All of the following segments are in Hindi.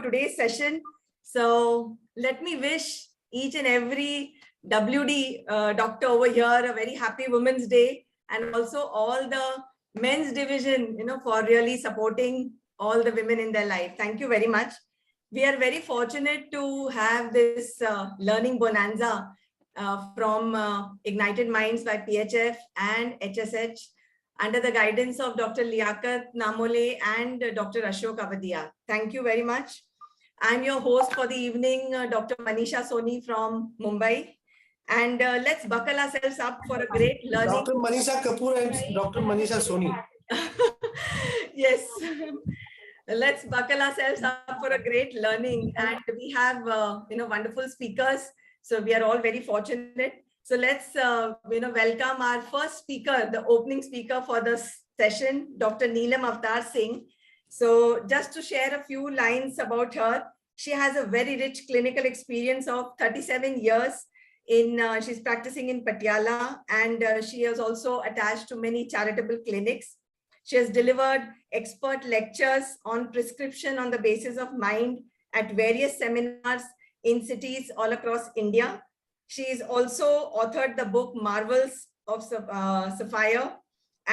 today's session. So let me wish each and every WD doctor over here a very happy Women's Day, and also all the men's division, for really supporting all the women in their life. Thank you very much. We are very fortunate to have this learning bonanza from Ignited Minds by PHF and HSH under the guidance of Dr. Liaquat Namole and Dr. Ashok Avadia. Thank you very much. I'm your host for the evening, Dr. Manisha Soni from Mumbai. And let's buckle ourselves up for a great learning. Dr. Manisha Kapoor and Dr. Manisha Soni. Yes. Let's buckle ourselves up for a great learning. And we have, wonderful speakers. So we are all very fortunate. So let's, welcome our first speaker, the opening speaker for the session, Dr. Neelam Avtar Singh. So just to share a few lines about her, she has a very rich clinical experience of 37 years. She's practicing in Patiala, and she is also attached to many charitable clinics. She has delivered expert lectures on prescription on the basis of mind at various seminars in cities all across India. She is also authored the book Marvels of Sapphire,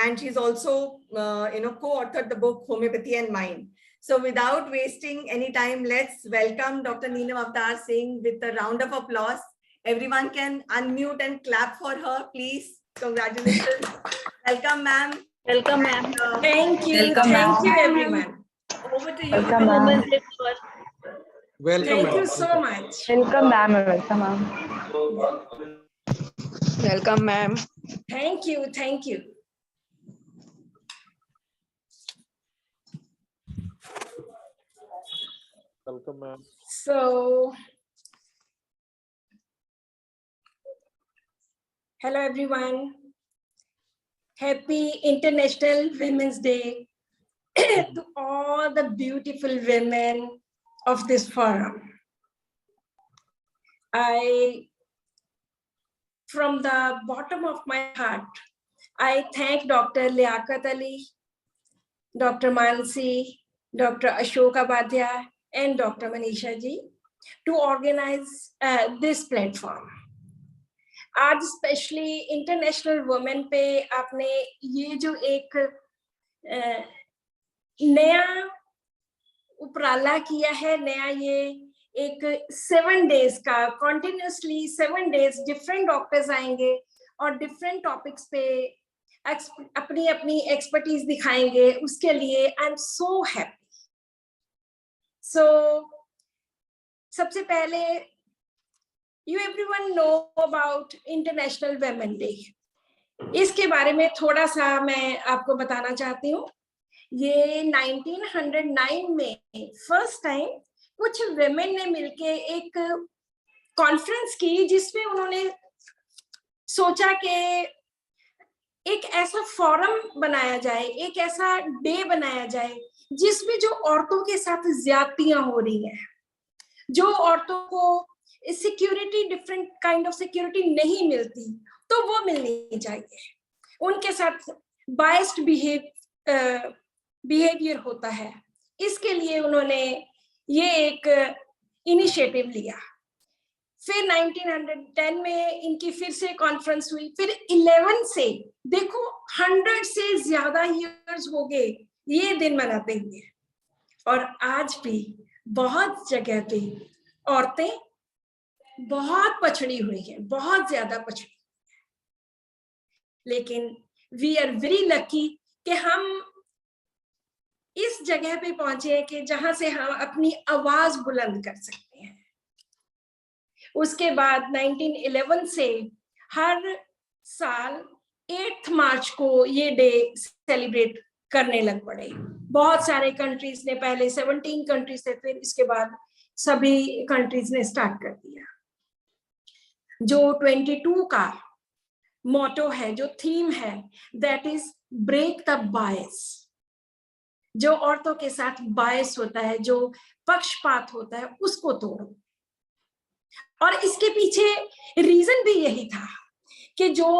and she's also co-authored the book Homeopathy and Mind. So without wasting any time, let's welcome Dr. Neelam Avtar Singh with a round of applause. Everyone can unmute and clap for her, please. Congratulations. Welcome, ma'am. Welcome, ma'am. Thank you. Welcome, Thank you, everyone. Over to you. Welcome, ma'am. Welcome. Thank you so much. Welcome, ma'am. Welcome, ma'am. Welcome, ma'am. Thank you. Thank you. Welcome, ma'am. So, hello everyone. Happy International Women's Day to all the beautiful women of this forum. From the bottom of my heart, I thank Dr. Liaquat Ali, Dr. Mansi, Dr. Ashok Avadia, and Dr. Manisha ji to organize this platform. आज स्पेशली इंटरनेशनल वुमेन पे आपने ये जो एक नया उपराला किया है, नया ये एक 7 days का कंटिन्यूसली 7 days डिफरेंट डॉक्टर्स आएंगे और डिफरेंट टॉपिक्स पे अपनी अपनी एक्सपर्टीज दिखाएंगे, उसके लिए आई एम सो हैप्पी. सो सबसे पहले You everyone know about International Women's Day. इसके बारे में थोड़ा सा मैं आपको बताना चाहती हूँ. ये 1909 में फर्स्ट टाइम कुछ women ने मिलके एक कॉन्फ्रेंस की जिसमें उन्होंने सोचा कि एक ऐसा फोरम बनाया जाए, एक ऐसा डे बनाया जाए जिसमें जो औरतों के साथ ज्यादतियां हो रही हैं, जो औरतों को security, different kind of security नहीं मिलती, तो वो मिलनी चाहिए. उनके साथ बायस्ड बिहेवियर होता है. इसके लिए उन्होंने ये एक इनिशिएटिव लिया. फिर 1910 में इनकी फिर से कॉन्फ्रेंस हुई. फिर 11 से देखो 100 से ज्यादा ईयर्स हो गए ये दिन मनाते हुए, और आज भी बहुत जगह पे औरतें बहुत पछड़ी हुई है, बहुत ज्यादा पछड़ी. लेकिन वी आर वेरी लकी कि हम इस जगह पे पहुंचे हैं कि जहां से हम अपनी आवाज बुलंद कर सकते हैं. उसके बाद 1911 से हर साल 8 मार्च को ये डे सेलिब्रेट करने लग पड़े. बहुत सारे कंट्रीज ने, पहले 17 कंट्रीज थे, फिर इसके बाद सभी कंट्रीज ने स्टार्ट कर दिया. जो 22 का मोटो है, जो थीम है, that is break the bias. जो औरतों के साथ बायस होता है, जो पक्षपात होता है, उसको तोड़ो. और इसके पीछे रीजन भी यही था कि जो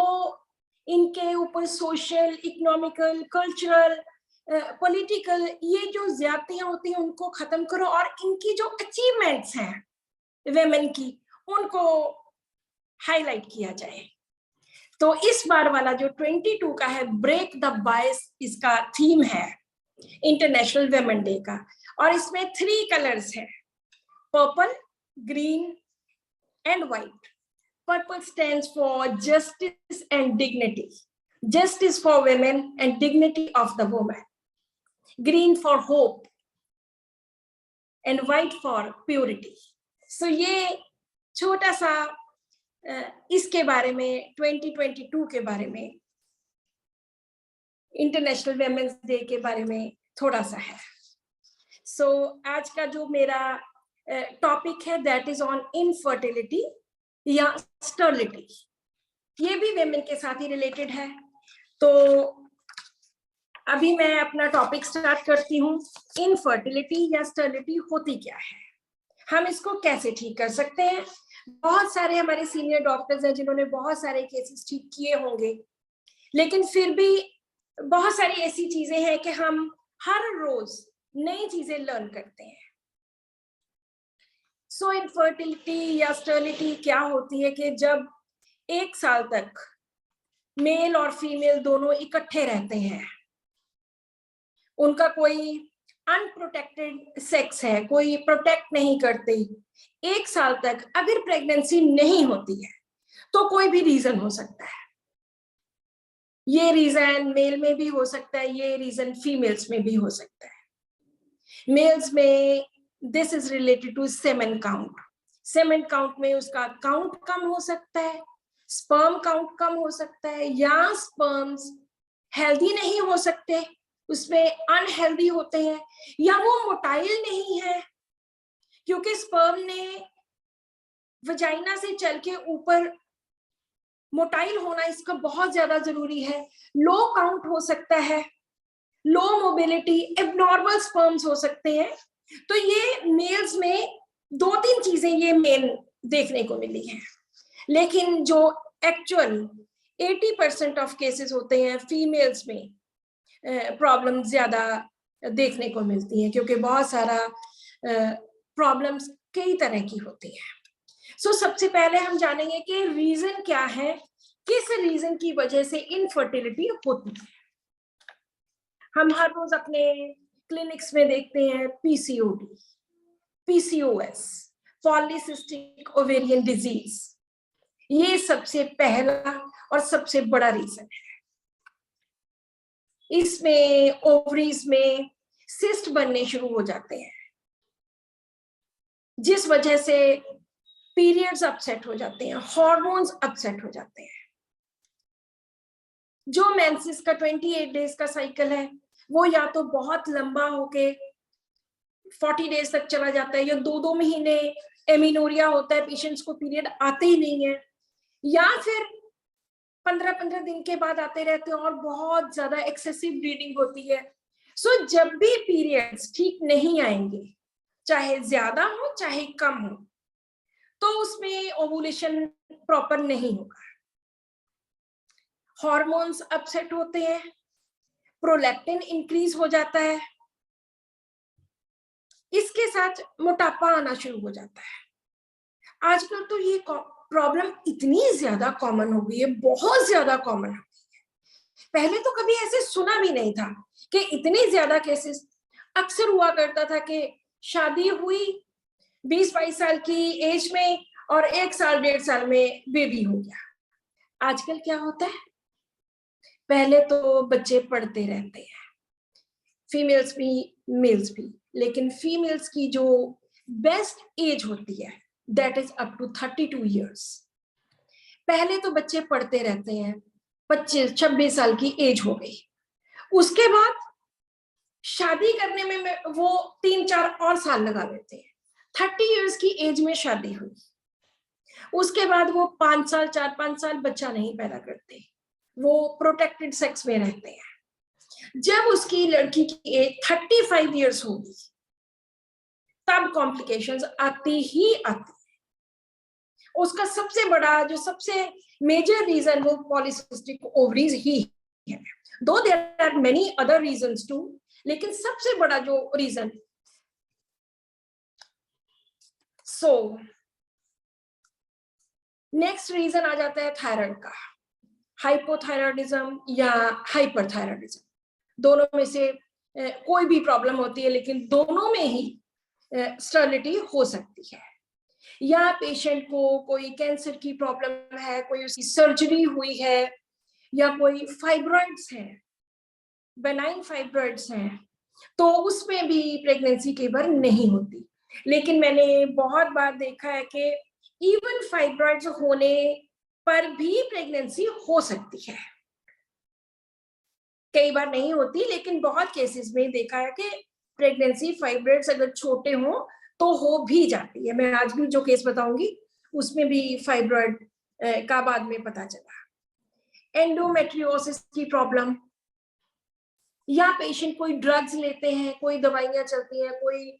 इनके ऊपर सोशल, इकोनॉमिकल, कल्चरल पॉलिटिकल ये जो ज्यादतियां होती हैं उनको खत्म करो और इनकी जो अचीवमेंट्स हैं वेमेन की उनको हाईलाइट किया जाए। तो इस बार वाला जो 22 का है ब्रेक द बायस, इसका थीम है इंटरनेशनल वेमेन डे का, और इसमें 3 कलर्स हैं, purple, green and white. Purple stands for justice and dignity, justice for women and dignity of the woman. Green for hope and white for purity. So ये छोटा सा इसके बारे में 2022 के बारे में, इंटरनेशनल वुमेन्स डे के बारे में थोड़ा सा है। So आज का जो मेरा टॉपिक है दैट इज ऑन इनफर्टिलिटी या स्टरलिटी। ये भी वेमेन के साथ ही रिलेटेड है। तो अभी मैं अपना टॉपिक स्टार्ट करती हूँ। इनफर्टिलिटी या स्टरलिटी होती क्या है, हम इसको कैसे ठीक कर सकते हैं। बहुत सारे हमारे सीनियर डॉक्टर्स हैं जिन्होंने बहुत सारे केसेस ठीक किए होंगे, लेकिन फिर भी बहुत सारी ऐसी चीजें हैं कि हम हर रोज नई चीजें लर्न करते हैं। सो इनफर्टिलिटी या स्टरलिटी क्या होती है कि जब 1 साल तक मेल और फीमेल दोनों इकट्ठे रहते हैं, उनका कोई अनप्रोटेक्टेड सेक्स है, कोई प्रोटेक्ट नहीं करते, 1 साल तक अगर प्रेगनेंसी नहीं होती है तो कोई भी रीजन हो सकता है। ये रीजन मेल में भी हो सकता है, ये रीजन फीमेल्स में भी हो सकता है। मेल्स में this is related to semen count. Semen count में उसका काउंट कम हो सकता है, स्पर्म काउंट कम हो सकता है, या स्पर्म्स हेल्दी नहीं हो सकते, उसमें अनहेल्दी होते हैं, या वो मोटाइल नहीं है क्योंकि स्पर्म ने वजाइना से चल के ऊपर मोटाइल होना इसका बहुत ज्यादा जरूरी है। लो काउंट हो सकता है, लो मोबिलिटी, एबनॉर्मल स्पर्म्स हो सकते हैं। तो ये मेल्स में 2-3 चीजें ये मेन देखने को मिली हैं, लेकिन जो एक्चुअल 80% ऑफ केसेस होते हैं फीमेल्स में प्रॉब्लम ज्यादा देखने को मिलती है, क्योंकि बहुत सारा प्रॉब्लम्स कई तरह की होती है। सो सबसे पहले हम जानेंगे कि रीजन क्या है, किस रीजन की वजह से इनफर्टिलिटी होती है। हम हर रोज अपने क्लिनिक्स में देखते हैं PCOD, PCOS, polycystic ovarian disease, ये सबसे पहला और सबसे बड़ा रीजन है। इसमें ओवरीज में सिस्ट बनने शुरू हो जाते हैं, जिस वजह से पीरियड्स अपसेट हो जाते हैं, हार्मोन्स अपसेट हो जाते हैं। जो मेंसेस का 28 डेज का साइकिल है वो या तो बहुत लंबा होके 40 डेज तक चला जाता है, या 2-2 महीने एमिनोरिया होता है, पेशेंट्स को पीरियड आते ही नहीं है, या फिर 15-15 दिन के बाद आते रहते हैं और बहुत ज्यादा एक्सेसिव ब्लीडिंग होती है। सो जब भी पीरियड्स ठीक नहीं आएंगे, चाहे ज्यादा हो चाहे कम हो, तो उसमें ओवुलेशन प्रॉपर नहीं होगा। हार्मोन्स अपसेट होते हैं, प्रोलैक्टिन इंक्रीज हो जाता है, इसके साथ मोटापा आना शुरू हो जाता है। आजकल तो ये प्रॉब्लम इतनी ज्यादा कॉमन हो गई है, बहुत ज्यादा कॉमन हो गई है। पहले तो कभी ऐसे सुना भी नहीं था कि इतने ज्यादा केसेस। अक्सर हुआ करता था कि शादी हुई 20-22 साल की एज में और 1 साल 1.5 साल में बेबी हो गया। आजकल क्या होता है, पहले तो बच्चे पढ़ते रहते हैं, फीमेल्स भी मेल्स भी, लेकिन फीमेल्स की जो बेस्ट एज होती है that is up to 32 years. पहले तो बच्चे पढ़ते रहते हैं, 25-26 साल की एज हो गई, उसके बाद शादी करने में वो 3-4 और साल लगा लेते हैं। 30 इयर्स की एज में शादी हुई, उसके बाद वो 5 साल 4-5 साल बच्चा नहीं पैदा करते, वो प्रोटेक्टेड सेक्स में रहते हैं। जब उसकी लड़की की एज 35 इयर्स होगी तब कॉम्प्लिकेशंस आती ही आती है। उसका सबसे बड़ा जो सबसे मेजर रीजन वो पॉलीसिस्टिक ओवरीज ही है, though there are many other reasons too, लेकिन सबसे बड़ा जो रीजन, नेक्स्ट रीजन आ जाता है थायराइड का, हाइपोथायराइडिज्म या हाइपरथायराइडिज्म, दोनों में से कोई भी प्रॉब्लम होती है, लेकिन दोनों में ही स्टेरिलिटी हो सकती है। या पेशेंट को कोई कैंसर की प्रॉब्लम है, कोई उसकी सर्जरी हुई है, या कोई फाइब्रॉइड्स हैं, बेनाइन फाइब्रॉइड्स हैं, तो उसमें भी प्रेगनेंसी कई बार नहीं होती। लेकिन मैंने बहुत बार देखा है कि इवन फाइब्रॉइड्स होने पर भी प्रेगनेंसी हो सकती है। कई बार नहीं होती, लेकिन बहुत केसेस में देखा है कि प्रेगनेंसी फाइब्रॉइड्स अगर छोटे हों तो हो भी जाती है। मैं आज भी जो केस बताऊंगी उसमें भी फाइब्रॉइड का बाद में पता चला। एंडोमेट्रियोसिस की प्रॉब्लम, या पेशेंट कोई ड्रग्स लेते हैं, कोई दवाइयां चलती हैं, कोई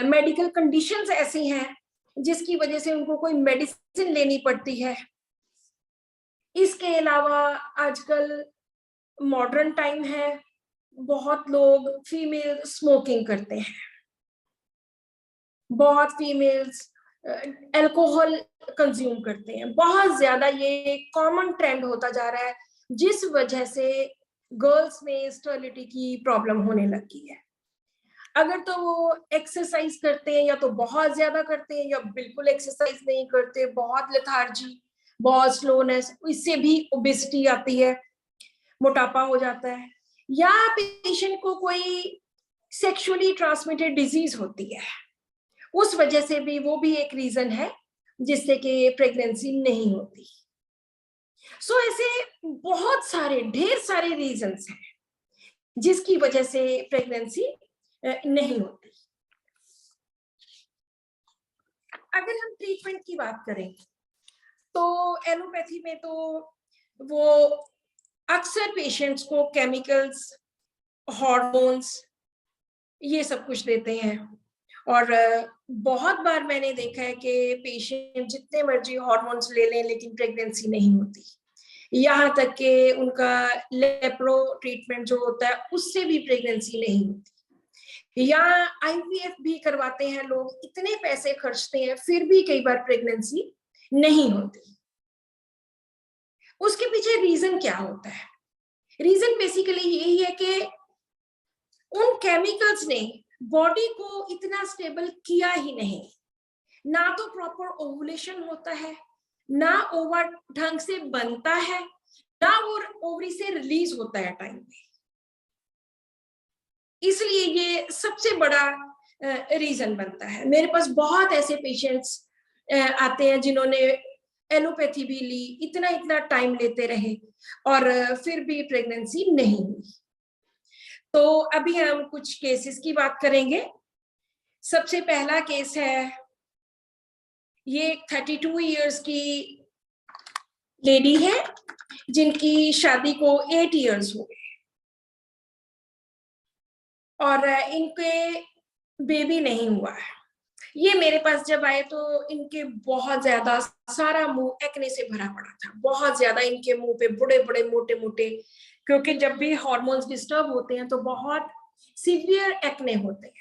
मेडिकल कंडीशंस ऐसी हैं जिसकी वजह से उनको कोई मेडिसिन लेनी पड़ती है। इसके अलावा आजकल मॉडर्न टाइम है, बहुत लोग फीमेल स्मोकिंग करते हैं, बहुत फीमेल्स अल्कोहल कंज्यूम करते हैं, बहुत ज्यादा ये कॉमन ट्रेंड होता जा रहा है, जिस वजह से गर्ल्स में स्टेरिलिटी की प्रॉब्लम होने लगी है। अगर तो वो एक्सरसाइज करते हैं या तो बहुत ज्यादा करते हैं या बिल्कुल एक्सरसाइज नहीं करते, बहुत लेथार्जी, बहुत स्लोनेस, इससे भी ओबेसिटी आती है, मोटापा हो जाता है। या पेशेंट को कोई सेक्सुअली ट्रांसमिटेड डिजीज होती है, उस वजह से भी, वो भी एक रीजन है जिससे कि प्रेगनेंसी नहीं होती। सो ऐसे बहुत सारे, ढेर सारे रीजंस हैं जिसकी वजह से प्रेगनेंसी नहीं होती। अगर हम ट्रीटमेंट की बात करें तो एलोपैथी में तो वो अक्सर पेशेंट्स को केमिकल्स, हार्मोन्स, ये सब कुछ देते हैं। और बहुत बार मैंने देखा है कि पेशेंट जितने मर्जी हार्मोन्स ले लें लेकिन प्रेगनेंसी नहीं होती। यहाँ तक कि उनका लेप्रो ट्रीटमेंट जो होता है उससे भी प्रेगनेंसी नहीं होती। या आईवीएफ भी करवाते हैं लोग, इतने पैसे खर्चते हैं, फिर भी कई बार प्रेगनेंसी नहीं होती। उसके पीछे रीजन क्या होता है? रीजन बेसिकली यही है कि उन केमिकल्स ने बॉडी को इतना स्टेबल किया ही नहीं, ना तो प्रॉपर ओवुलेशन होता है, ना ओवर ढंग से बनता है, ना वो ओवरी से रिलीज होता है टाइम पे। इसलिए ये सबसे बड़ा रीजन बनता है। मेरे पास बहुत ऐसे पेशेंट्स आते हैं जिन्होंने एलोपैथी भी ली, इतना इतना टाइम लेते रहे और फिर भी प्रेगनेंसी नहीं हुई। तो अभी हम कुछ केसेस की बात करेंगे। सबसे पहला केस है, ये 32 इयर्स की लेडी है जिनकी शादी को 8 इयर्स हो गए और इनके बेबी नहीं हुआ है। ये मेरे पास जब आए तो इनके बहुत ज्यादा, सारा मुंह एक्ने से भरा पड़ा था, बहुत ज्यादा इनके मुंह पे बड़े बड़े मोटे मोटे, क्योंकि जब भी हार्मोन्स डिस्टर्ब होते हैं तो बहुत सीवियर एक्ने होते हैं।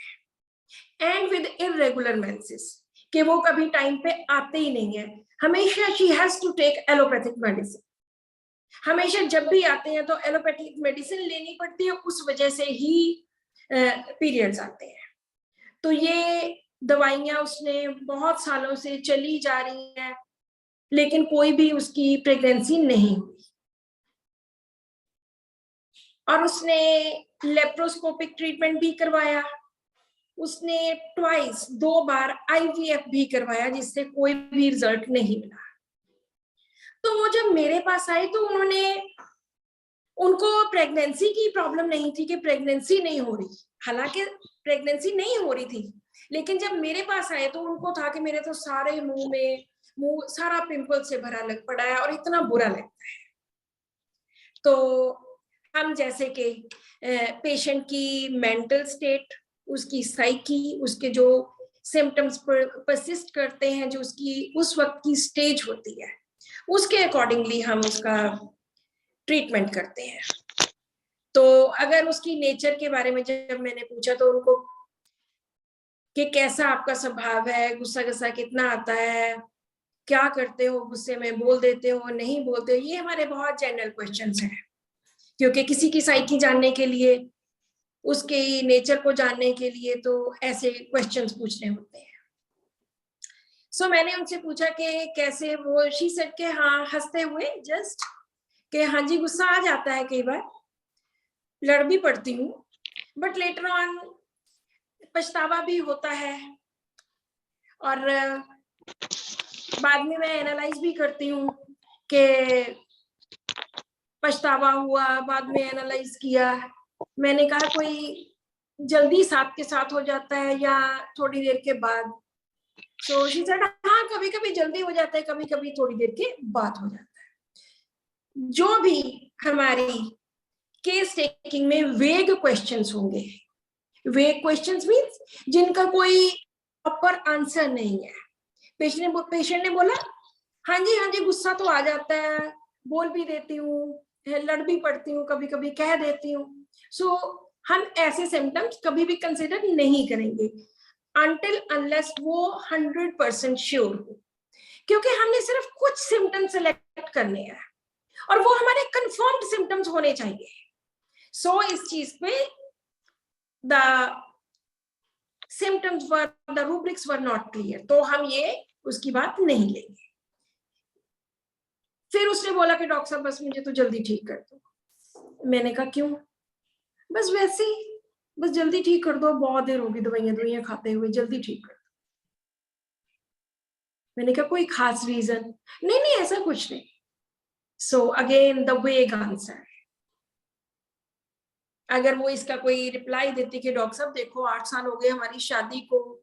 एंड विद इरेगुलर मेंसेस, कि वो कभी टाइम पे आते ही नहीं है, हमेशा she has to take allopathic medicine. हमेशा जब भी आते हैं तो एलोपैथिक मेडिसिन लेनी पड़ती है, उस वजह से ही पीरियड्स आते हैं। तो ये दवाइयां उसने बहुत सालों से चली जा रही हैं, लेकिन कोई भी उसकी प्रेगनेंसी नहीं हुई। और उसने लेप्रोस्कोपिक ट्रीटमेंट भी करवाया, उसने ट्वाइस, 2 बार आईवीएफ भी करवाया, जिससे कोई भी रिजल्ट नहीं मिला। तो वो जब मेरे पास आए तो उनको प्रेगनेंसी की प्रॉब्लम नहीं थी कि प्रेगनेंसी नहीं हो रही, हालांकि प्रेगनेंसी नहीं हो रही थी, लेकिन जब मेरे पास आए तो उनको था कि मेरे तो सारे मुंह सारा पिंपल से भरा लग पड़ा है और इतना बुरा लगता है। तो हम जैसे कि पेशेंट की मेंटल स्टेट, उसकी साइकी, उसके जो सिम्टम्स परसिस्ट करते हैं, जो उसकी उस वक्त की स्टेज होती है, उसके अकॉर्डिंगली हम उसका ट्रीटमेंट करते हैं। तो अगर उसकी नेचर के बारे में जब मैंने पूछा तो उनको कि कैसा आपका स्वभाव है, गुस्सा गुस्सा कितना आता है, क्या करते हो गुस्से में, बोल देते हो नहीं बोलते हो, ये हमारे बहुत जनरल क्वेश्चंस हैं, क्योंकि किसी की साइकी जानने के लिए, उसके नेचर को जानने के लिए तो ऐसे क्वेश्चंस पूछने होते हैं। सो मैंने उनसे पूछा कि कैसे वो, शी सेड के हाँ, हंसते हुए जस्ट कि हाँ जी गुस्सा आ जाता है, कई बार लड़ भी पड़ती हूँ, बट लेटर ऑन पछतावा भी होता है, और बाद में मैं एनालाइज भी करती हूँ कि पछतावा हुआ, बाद में एनालाइज किया। मैंने कहा कोई जल्दी साथ के साथ हो जाता है या थोड़ी देर के बाद? सो शी सेड हाँ, कभी कभी जल्दी हो जाता है, कभी कभी थोड़ी देर के बाद हो जाता है। जो भी हमारी केस टेकिंग में वेग क्वेश्चंस होंगे, वेग क्वेश्चंस मींस जिनका कोई प्रॉपर आंसर नहीं है। पेशेंट ने बोला हाँ जी गुस्सा तो आ जाता है, बोल भी देती हूँ, लड़ भी पड़ती हूँ, कभी कभी कह देती हूँ। सो हम ऐसे सिम्टम्स कभी भी कंसिडर नहीं करेंगे until unless वो 100% श्योर हो, क्योंकि हमने सिर्फ कुछ सिम्टम्स सेलेक्ट करने हैं और वो हमारे कंफर्म्ड सिम्टम्स होने चाहिए। सो इस चीज पे the symptoms were, the rubrics were not clear, तो हम ये उसकी बात नहीं लेंगे। फिर उसने बोला कि डॉक्टर साहब बस मुझे तो जल्दी ठीक कर दो। मैंने कहा क्यों? बस वैसे ही, बस जल्दी ठीक कर दो, बहुत देर होगी दवाइयां खाते हुए, जल्दी ठीक कर दो। मैंने कहा कोई खास रीजन? नहीं ऐसा कुछ नहीं। सो अगेन द वेग आंसर। अगर वो इसका कोई रिप्लाई देती कि डॉक्टर साहब देखो 8 साल हो गए हमारी शादी को,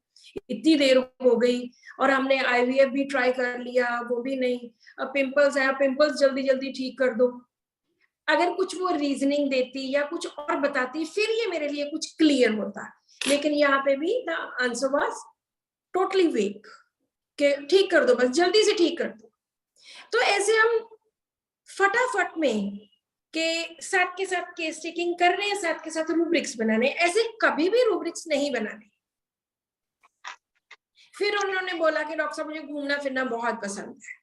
इतनी देर हो गई और हमने आईवीएफ भी ट्राई कर लिया, वो भी नहीं, अब पिंपल्स है, पिंपल्स जल्दी जल्दी ठीक कर दो। अगर कुछ वो रीजनिंग देती या कुछ और बताती, फिर ये मेरे लिए कुछ क्लियर होता, लेकिन यहाँ पे भी द आंसर वाज टोटली वेग कि ठीक कर दो, बस जल्दी से ठीक कर दो। तो ऐसे हम फटाफट में के साथ केस टेकिंग कर रहे हैं, साथ के साथ रूब्रिक्स बनाने, ऐसे कभी भी रूब्रिक्स नहीं बनाने। फिर उन्होंने बोला कि डॉक्टर साहब मुझे घूमना फिरना बहुत पसंद है,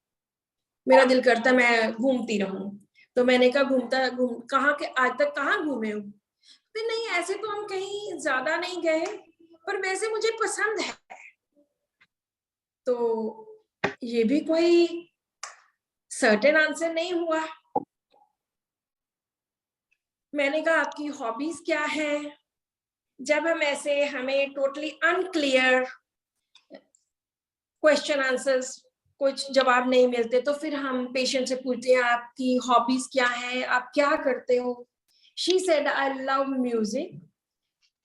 मेरा दिल करता मैं घूमती रहूं। तो मैंने कहा कहाँ के, आज तक कहाँ घूमे हो? तो नहीं ऐसे तो हम कहीं ज्यादा नहीं गए, पर वैसे मुझे पसंद है। तो ये भी कोई सर्टेन आंसर नहीं हुआ। मैंने कहा आपकी हॉबीज क्या है? जब हम ऐसे हमें टोटली अनक्लियर क्वेश्चन आंसर्स, कुछ जवाब नहीं मिलते, तो फिर हम पेशेंट से पूछते हैं आपकी हॉबीज क्या है, आप क्या करते हो? She said I love music,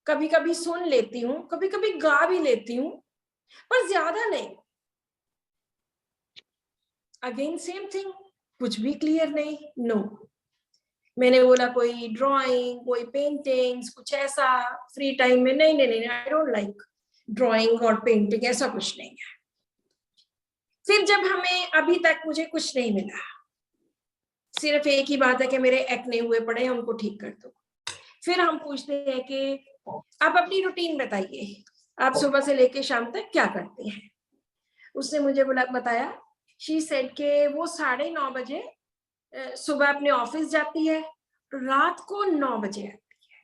कभी कभी सुन लेती हूँ, कभी कभी गा भी लेती हूँ, पर ज्यादा नहीं। अगेन सेम थिंग, कुछ भी क्लियर नहीं, नो। मैंने बोला कोई ड्राइंग, कोई पेंटिंग्स, कुछ ऐसा फ्री टाइम में? नहीं, आई डोंट लाइक ड्राइंग और पेंटिंग, ऐसा कुछ नहीं है। फिर जब हमें अभी तक मुझे कुछ नहीं मिला, सिर्फ एक ही बात है कि मेरे एक्ने हुए पड़े हैं, उनको ठीक कर दो। फिर हम पूछते हैं कि आप अपनी रूटीन बताइए, आप सुबह से लेके शाम तक क्या करते हैं? उसने मुझे बताया, शी सेड के वो 9:30 बजे सुबह अपने ऑफिस जाती है, रात को 9 बजे आती है।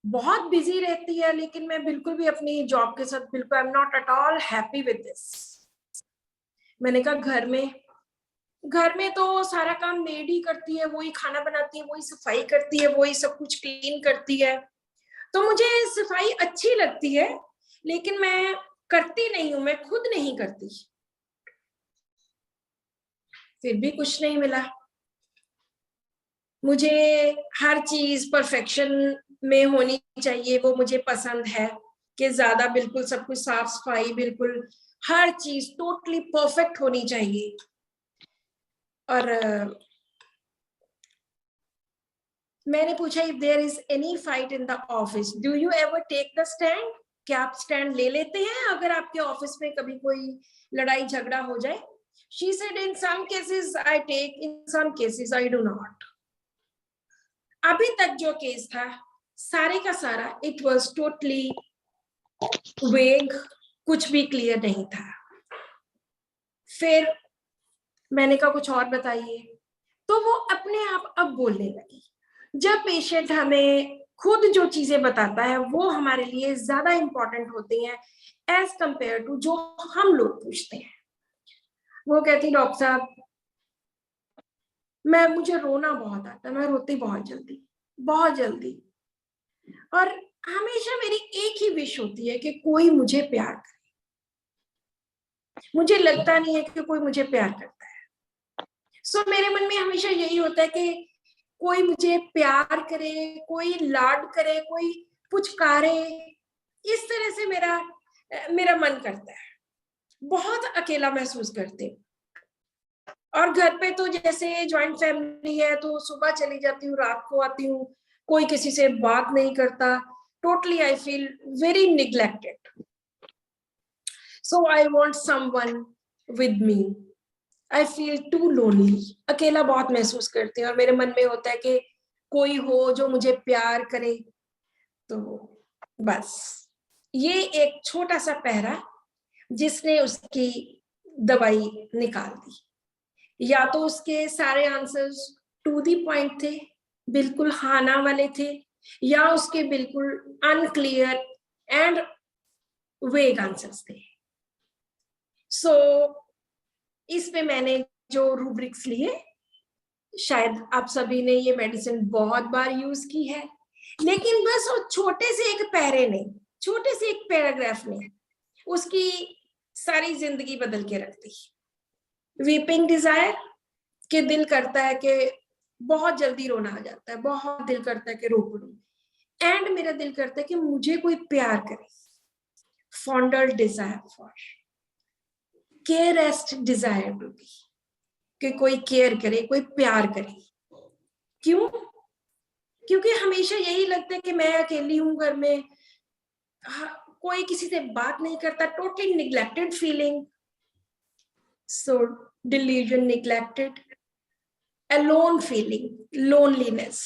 बहुत बिजी रहती है, लेकिन मैं बिल्कुल भी अपनी जॉब के साथ बिल्कुल I am not at all happy with this. मैंने कहा घर में तो सारा काम मेड ही करती है, वही खाना बनाती है, वही सफाई करती है, वही सब कुछ क्लीन करती है, तो मुझे सफाई अच्छी लगती है, लेकिन मैं करती नहीं हूं, मैं खुद नहीं करती। फिर भी कुछ नहीं मिला। मुझे हर चीज परफेक्शन में होनी चाहिए, वो मुझे पसंद है कि ज्यादा बिल्कुल सब कुछ साफ सफाई, बिल्कुल हर चीज टोटली परफेक्ट होनी चाहिए। और मैंने पूछा if there is any fight in the office do you ever take the stand, क्या आप स्टैंड ले लेते हैं अगर आपके ऑफिस में कभी कोई लड़ाई झगड़ा हो जाए? She said in some cases I take, in some cases I do not. अभी तक जो केस था सारे का सारा इट वाज टोटली वेग, कुछ भी क्लियर नहीं था। फिर मैंने कहा कुछ और बताइए, तो वो अपने आप अब बोलने लगी। जब पेशेंट हमें खुद जो चीजें बताता है वो हमारे लिए ज्यादा इंपॉर्टेंट होती हैं एज कंपेयर टू जो हम लोग पूछते हैं। वो कहती डॉक्टर साहब मुझे रोना बहुत आता है, मैं रोती बहुत जल्दी, और हमेशा मेरी एक ही विश होती है कि कोई मुझे प्यार करे। मुझे लगता नहीं है कि कोई मुझे प्यार करता है। सो मेरे मन में हमेशा यही होता है कि कोई मुझे प्यार करे, कोई लाड करे, कोई पुचकारे, इस तरह से मेरा मन करता है। बहुत अकेला महसूस करते हूँ। और घर पे तो जैसे ज्वाइंट फैमिली है तो सुबह चली जाती हूँ, रात को आती हूँ, कोई किसी से बात नहीं करता। Totally I feel very neglected. So I want someone with me. I feel too lonely. अकेला बहुत महसूस करती हूँ और मेरे मन में होता है कि कोई हो जो मुझे प्यार करे। तो बस ये एक छोटा सा पहरा जिसने उसकी दवाई निकाल दी। या तो उसके सारे आंसर्स टू दी पॉइंट थे, बिल्कुल हाँ ना वाले थे, या उसके बिल्कुल अनक्लियर एंड वेग आंसर्स थे। सो इसमें मैंने जो रूब्रिक्स लिए, शायद आप सभी ने ये मेडिसिन बहुत बार यूज की है, लेकिन बस वो छोटे से एक पैरे ने, छोटे से एक पैराग्राफ ने उसकी सारी जिंदगी बदल के रख दी। वीपिंग डिजायर के दिल करता है कि बहुत जल्दी रोना आ जाता है, बहुत दिल करता है कि रो पड़ूं, एंड मेरा दिल करता है कि मुझे कोई प्यार करे। Fondle desire for caressed desire to be, कि कोई केयर करे, कोई प्यार करे। क्यों? क्योंकि हमेशा यही लगता है कि मैं अकेली हूं घर में, कोई किसी से बात नहीं करता, totally neglected feeling. So delusion, neglected, alone feeling, loneliness,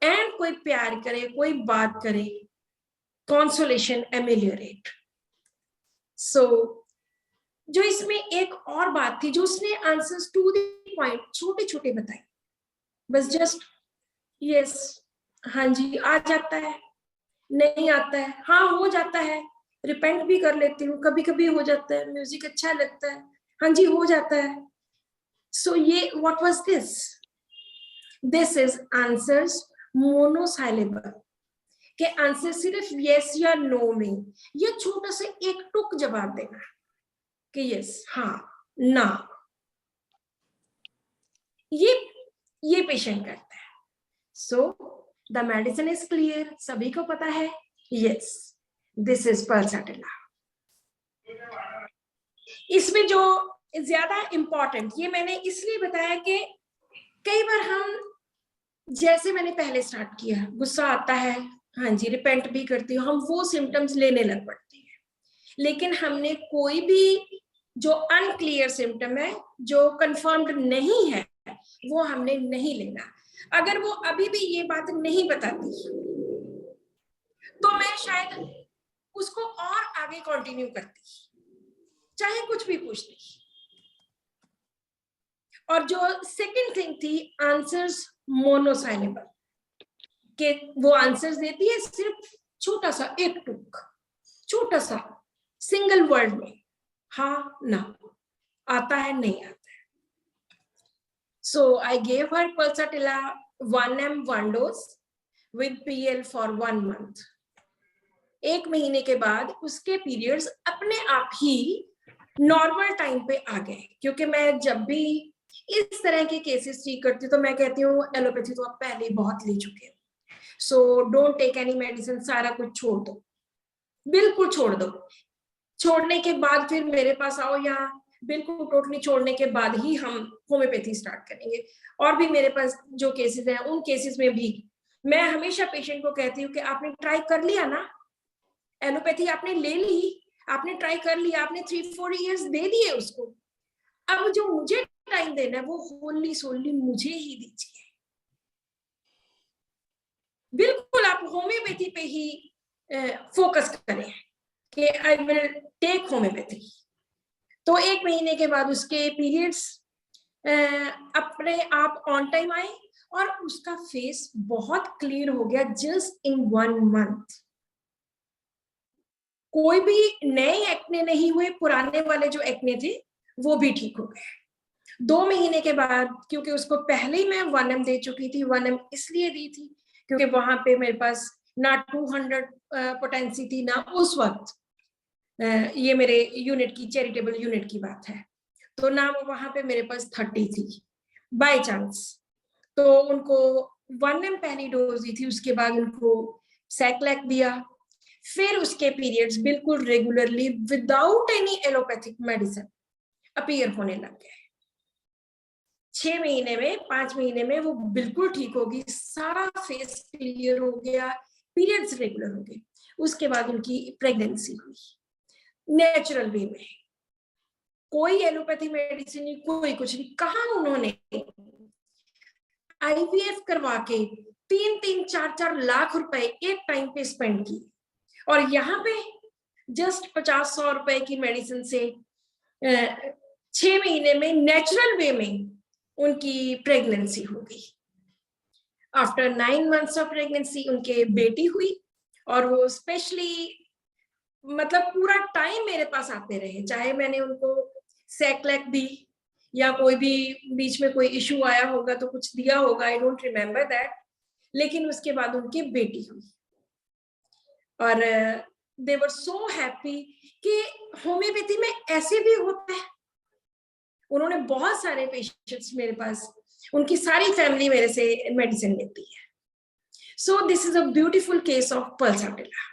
and कोई प्यार करे, कोई बात करे, consolation, ameliorate. So जो इसमें एक और बात थी जो उसने आंसर्स टू द पॉइंट छोटे छोटे बताए, बस जस्ट यस, हाँ जी आ जाता है, नहीं आता है, हाँ हो जाता है, रिपेंट भी कर लेती हूँ, कभी कभी हो जाता है, म्यूजिक अच्छा लगता है, हाँ जी हो जाता है। So ये what was this? This is answers monosyllable के आंसर सिर्फ yes या no में, ये छोटा सा एक टुक जवाब देना कि yes, हाँ, ना, ये पेशेंट करता है। So the medicine is clear, सभी को पता है, yes, this is Pulsatilla। इसमें जो ज्यादा इंपॉर्टेंट, ये मैंने इसलिए बताया कि कई बार हम, जैसे मैंने पहले स्टार्ट किया, गुस्सा आता है, हाँ जी रिपेंट भी करती हूँ, हम वो सिम्टम्स लेने लग पड़ते हैं, लेकिन हमने कोई भी जो अनक्लियर सिम्टम है, जो कंफर्म्ड नहीं है, वो हमने नहीं लेना। अगर वो अभी भी ये बात नहीं बताती तो मैं शायद उसको और आगे कंटिन्यू करती, चाहे कुछ भी पूछती। और जो सेकंड थिंग थी, आंसर्स मोनोसाइलेबल, के वो आंसर्स देती है सिर्फ छोटा सा एक टुक, छोटा सा सिंगल वर्ड में, हाँ ना, आता है नहीं आता है। So I gave her pulsatilla 1 mg 1 dose with PL for 1 month। 1 महीने के बाद उसके पीरियड्स अपने आप ही नॉर्मल टाइम पे आ गए, क्योंकि मैं जब भी इस तरह के केसेस ठीक करती हूँ तो मैं कहती हूँ एलोपैथी तो आप पहले ही बहुत ले चुके हो, so don't take any medicine, सारा कुछ छोड़ दो, बिल्कुल छोड़ दो। छोड़ने के बाद फिर मेरे पास आओ, या बिल्कुल टोटली छोड़ने के बाद ही हम होम्योपैथी स्टार्ट करेंगे। और भी मेरे पास जो केसेस हैं, उन केसेस में भी मैं हमेशा पेशेंट को कहती हूँ कि आपने ट्राई कर लिया ना, एलोपैथी आपने ले ली, आपने ट्राई कर लिया, आपने 3-4 इयर्स दे दिए उसको, अब जो मुझे टाइम देना है वो होली सोली मुझे ही दीजिए। बिल्कुल आप होम्योपैथी पे ही फोकस करें कि आई विल टेक होम्योपैथी। तो 1 महीने के बाद उसके पीरियड्स अपने आप ऑन टाइम आए और उसका फेस बहुत क्लियर हो गया जस्ट इन 1 मंथ। कोई भी नए एक्ने नहीं हुए, पुराने वाले जो एक्ने थे वो भी ठीक हो गए 2 महीने के बाद। क्योंकि उसको पहले ही मैं 1M दे चुकी थी। 1M इसलिए दी थी क्योंकि वहां पे मेरे पास ना 200 पोटेंसी थी, ना उस वक्त ये मेरे यूनिट की, चैरिटेबल यूनिट की बात है, तो ना वहां पे मेरे पास 30 थी बाय चांस। तो उनको 1M पहली डोज दी थी, उसके बाद उनको सैक्लेक दिया, फिर उसके पीरियड्स बिल्कुल regularly without any allopathic medicine appear होने लग गए। 6 महीने में, 5 महीने में वो बिल्कुल ठीक होगी, सारा फेस क्लियर हो गया, पीरियड्स रेगुलर हो गए। उसके बाद उनकी प्रेगनेंसी हुई नेचुरल वे में, कोई एलोपैथी मेडिसिन नहीं, कोई कुछ नहीं। कहा उन्होंने आईवीएफ करवा के 3-3, 4-4 लाख रुपए एक टाइम पे स्पेंड की, और यहाँ पे जस्ट 50-100 रुपए की मेडिसिन से 6 महीने में नेचुरल वे में उनकी प्रेगनेंसी हो गई। आफ्टर 9 मंथ्स ऑफ प्रेगनेंसी उनके बेटी हुई, और वो स्पेशली मतलब पूरा टाइम मेरे पास आते रहे, चाहे मैंने उनको सैक्लेक दी या कोई भी बीच में कोई इशू आया होगा तो कुछ दिया होगा, आई डोंट रिमेम्बर दैट। लेकिन उसके बाद उनकी बेटी हुई और दे वर सो हैप्पी कि होम्योपैथी में ऐसे भी होता है। उन्होंने बहुत सारे पेशेंट्स मेरे पास, उनकी सारी फैमिली मेरे से मेडिसिन लेती है। सो this is a beautiful case of pulsatilla.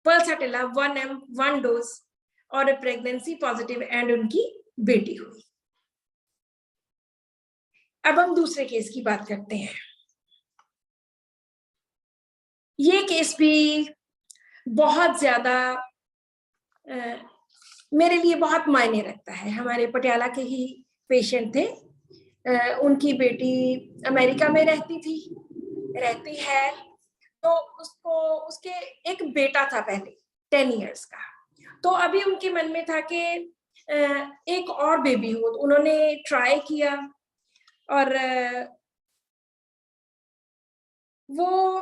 Pulsatilla 1M 1 dose और प्रेगनेंसी पॉजिटिव एंड उनकी बेटी हुई। अब हम दूसरे केस की बात करते हैं। ये केस भी बहुत ज्यादा मेरे लिए बहुत मायने रखता है। हमारे पटियाला के ही पेशेंट थे, उनकी बेटी अमेरिका में रहती है, तो उसके एक बेटा था पहले 10 इयर्स का। तो अभी उनके मन में था कि एक और बेबी हो, तो उन्होंने ट्राई किया और वो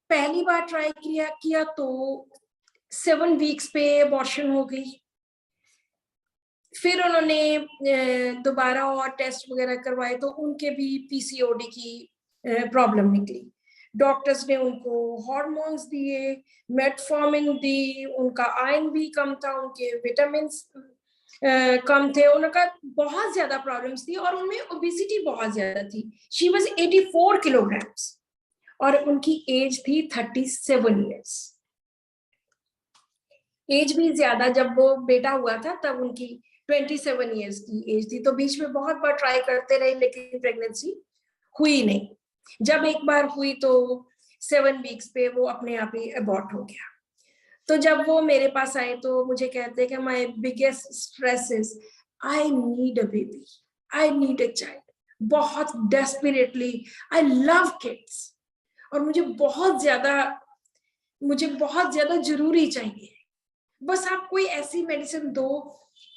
पहली बार ट्राई किया तो 7 वीक्स पे अबॉर्शन हो गई। फिर उन्होंने दोबारा और टेस्ट वगैरह करवाए तो उनके भी पीसीओडी की प्रॉब्लम निकली। डॉक्टर्स ने उनको हार्मोन्स दिए, मेटफॉर्मिन दी, उनका आयरन भी कम था, उनके विटामिन कम थे, उनका बहुत ज्यादा प्रॉब्लम्स थी और उनमें ओबेसिटी बहुत ज्यादा थी। शी वाज 84 किलोग्राम्स और उनकी एज थी 37 इयर्स। एज भी ज्यादा, जब वो बेटा हुआ था तब उनकी 27 इयर्स की एज थी। तो बीच में बहुत बार ट्राई करते रहे लेकिन प्रेगनेंसी हुई नहीं। जब एक बार हुई तो 7 वीक्स पे वो अपने आप ही अबॉर्ट हो गया। तो जब वो मेरे पास आए तो मुझे कहते हैं कि my biggest stress is I need a baby, I need a child, बहुत डेस्परेटली, आई लव किड्स और मुझे बहुत ज्यादा जरूरी चाहिए, बस आप कोई ऐसी मेडिसिन दो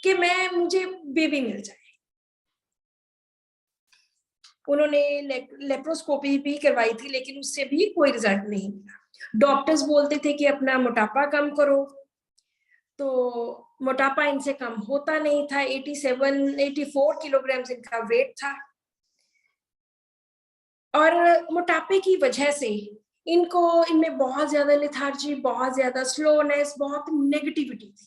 कि मुझे बेबी मिल जाए। उन्होंने लेप्रोस्कोपी भी करवाई थी लेकिन उससे भी कोई रिजल्ट नहीं मिला। डॉक्टर्स बोलते थे कि अपना मोटापा कम करो, तो मोटापा इनसे कम होता नहीं था। 84 किलोग्राम इनका वेट था और मोटापे की वजह से इनमें बहुत ज्यादा लेथार्जी, बहुत ज्यादा स्लोनेस, बहुत नेगेटिविटी थी।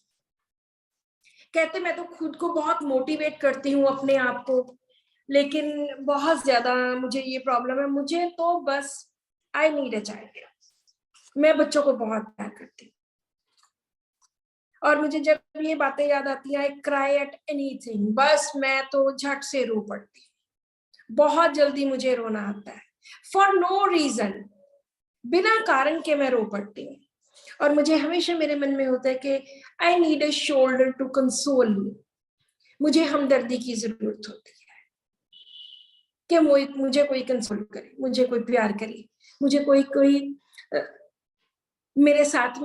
कहते मैं तो खुद को बहुत मोटिवेट करती हूँ अपने आप को, लेकिन बहुत ज्यादा मुझे ये प्रॉब्लम है, मुझे तो बस आई नीड अ चाइल्ड। मैं बच्चों को बहुत प्यार करती हूँ और मुझे जब ये बातें याद आती हैं, आई क्राई एट एनीथिंग, बस मैं तो झट से रो पड़ती हूँ। बहुत जल्दी मुझे रोना आता है, फॉर नो रीजन, बिना कारण के मैं रो पड़ती हूँ। और मुझे हमेशा मेरे मन में होता है कि I need a shoulder to console me, मुझे हमदर्दी की जरूरत होती है कि मुझे कोई कंसोल करे, मुझे कोई प्यार करे। मुझे कोई कोई मेरे साथ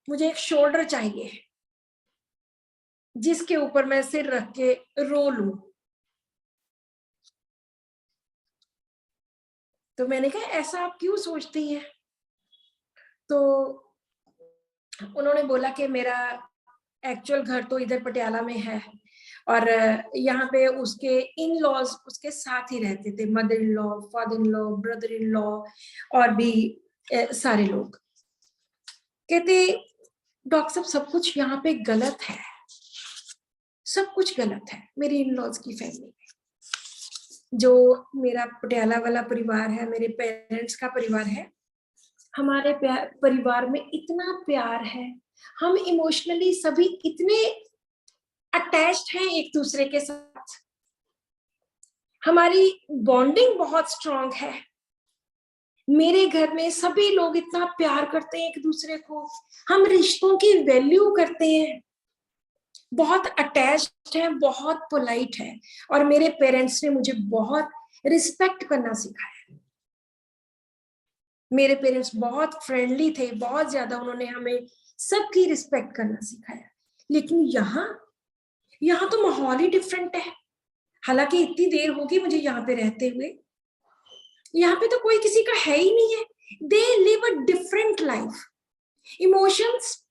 मुझे एक शोल्डर चाहिए जिसके ऊपर मैं सिर रख के रो लूं। तो मैंने कहा ऐसा आप क्यों सोचती हैं? तो उन्होंने बोला कि मेरा एक्चुअल घर तो इधर पटियाला में है और यहाँ पे उसके इन लॉज उसके साथ ही रहते थे, mother in law, father in law, brother in law और भी सारे लोग। कहते डॉक्टर साहब सब कुछ यहाँ पे गलत है, सब कुछ गलत है मेरी इन लॉज की फैमिली में। जो मेरा पटियाला वाला परिवार है, मेरे पेरेंट्स का परिवार है, हमारे परिवार में इतना प्यार है, हम इमोशनली सभी इतने अटैच्ड हैं एक दूसरे के साथ, हमारी बॉन्डिंग बहुत स्ट्रांग है। मेरे घर में सभी लोग इतना प्यार करते हैं एक दूसरे को, हम रिश्तों की वैल्यू करते हैं, बहुत अटैच्ड है, बहुत पोलाइट है और मेरे पेरेंट्स ने मुझे बहुत रिस्पेक्ट करना सिखाया। मेरे पेरेंट्स बहुत फ्रेंडली थे, बहुत ज्यादा उन्होंने हमें सबकी रिस्पेक्ट करना सिखाया। लेकिन यहाँ तो माहौल ही डिफरेंट है। हालांकि इतनी देर होगी मुझे यहाँ पे रहते हुए, यहाँ पे तो कोई किसी का है ही नहीं है। They live a different life, emotions,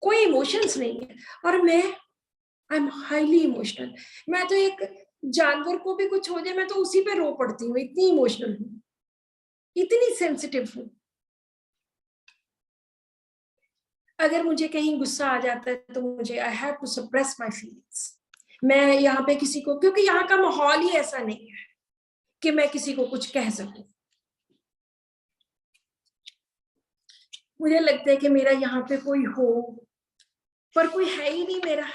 कोई इमोशंस नहीं है। और मैं आई एम हाईली इमोशनल। मैं तो एक जानवर को भी कुछ हो जाए मैं तो उसी पे रो पड़ती हूँ, इतनी इमोशनल हूँ, इतनी सेंसिटिव हूँ। अगर मुझे कहीं गुस्सा आ जाता है तो मुझे I have to suppress my feelings. मैं यहाँ पे किसी को, क्योंकि यहाँ का माहौल ही ऐसा नहीं है कि मैं किसी को कुछ कह सकूं। मुझे लगता है कि मेरा यहाँ पे कोई हो, पर कोई है ही नहीं मेरा।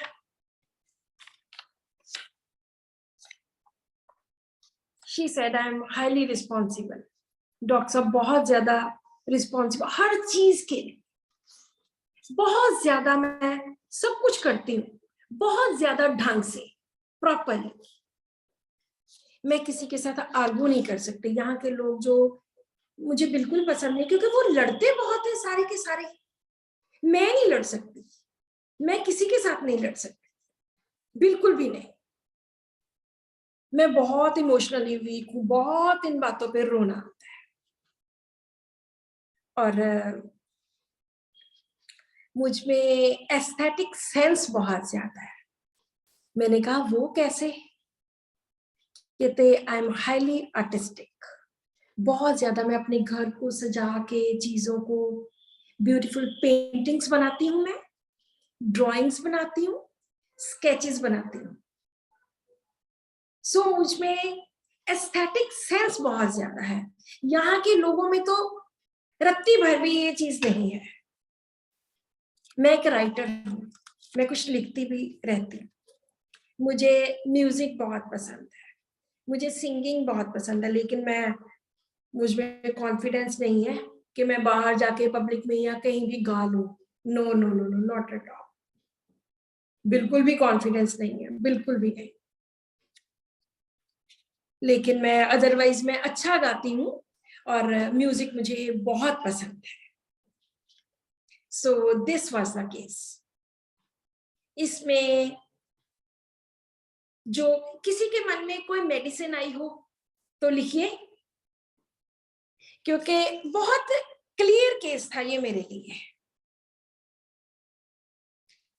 She said I am highly responsible. Doctor साहब बहुत ज्यादा रिस्पॉन्सिबल, हर चीज के लिए बहुत ज्यादा, मैं सब कुछ करती हूँ बहुत ज्यादा ढंग से, प्रॉपरली। मैं किसी के साथ आर्गू नहीं कर सकती। यहाँ के लोग जो मुझे बिल्कुल पसंद नहीं, क्योंकि वो लड़ते बहुत है सारे के सारे। मैं नहीं लड़ सकती, मैं किसी के साथ नहीं लड़ सकती, बिल्कुल भी नहीं। मैं बहुत इमोशनली वीक हूँ, बहुत इन बातों पे रोना आता है। और मुझ में एस्थेटिक सेंस बहुत ज्यादा है। मैंने कहा वो कैसे? कहते आई एम हाईली आर्टिस्टिक। बहुत ज्यादा मैं अपने घर को सजा के, चीजों को, ब्यूटीफुल पेंटिंग्स बनाती हूँ, मैं ड्राइंग्स बनाती हूँ, स्केचेस बनाती हूँ। सो मुझ में एस्थेटिक सेंस बहुत ज्यादा है। यहाँ के लोगों में तो रत्ती भर भी ये चीज नहीं है। मैं एक राइटर हूँ, मैं कुछ लिखती भी रहती हूँ। मुझे म्यूजिक बहुत पसंद है, मुझे सिंगिंग बहुत पसंद है, लेकिन मुझ में कॉन्फिडेंस नहीं है कि मैं बाहर जाके पब्लिक में या कहीं भी गा लूं। No no no no, not at all, बिल्कुल भी कॉन्फिडेंस नहीं है, बिल्कुल भी नहीं। लेकिन मैं अदरवाइज मैं अच्छा गाती हूँ और म्यूजिक मुझे बहुत पसंद है। So this was the case. इसमें जो किसी के मन में कोई मेडिसिन आई हो तो लिखिए, क्योंकि बहुत क्लियर केस था ये मेरे लिए।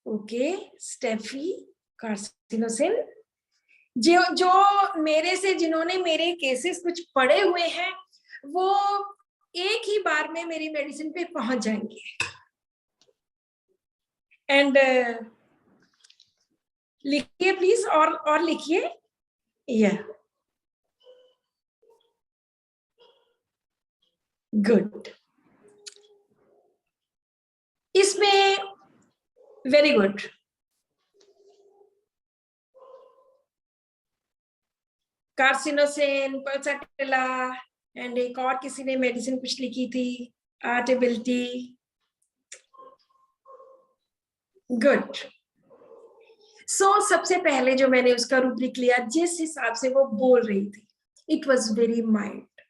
Okay, Steffi carcinosin. जो मेरे से जिन्होंने मेरे केसेस कुछ पढ़े हुए हैं वो एक ही बार में मेरी मेडिसिन पे पहुंच जाएंगे। एंड लिखिए प्लीज, और लिखिए। या गुड, इसमें very good. Carcinosin, pulsatilla, and एक और किसी ने मेडिसिन कुछ लिखी थी, आर्टेबिलिटी। गुड। सो सबसे पहले जो मैंने उसका रूब्रिक लिया, जिस हिसाब से वो बोल रही थी, इट वॉज वेरी माइल्ड।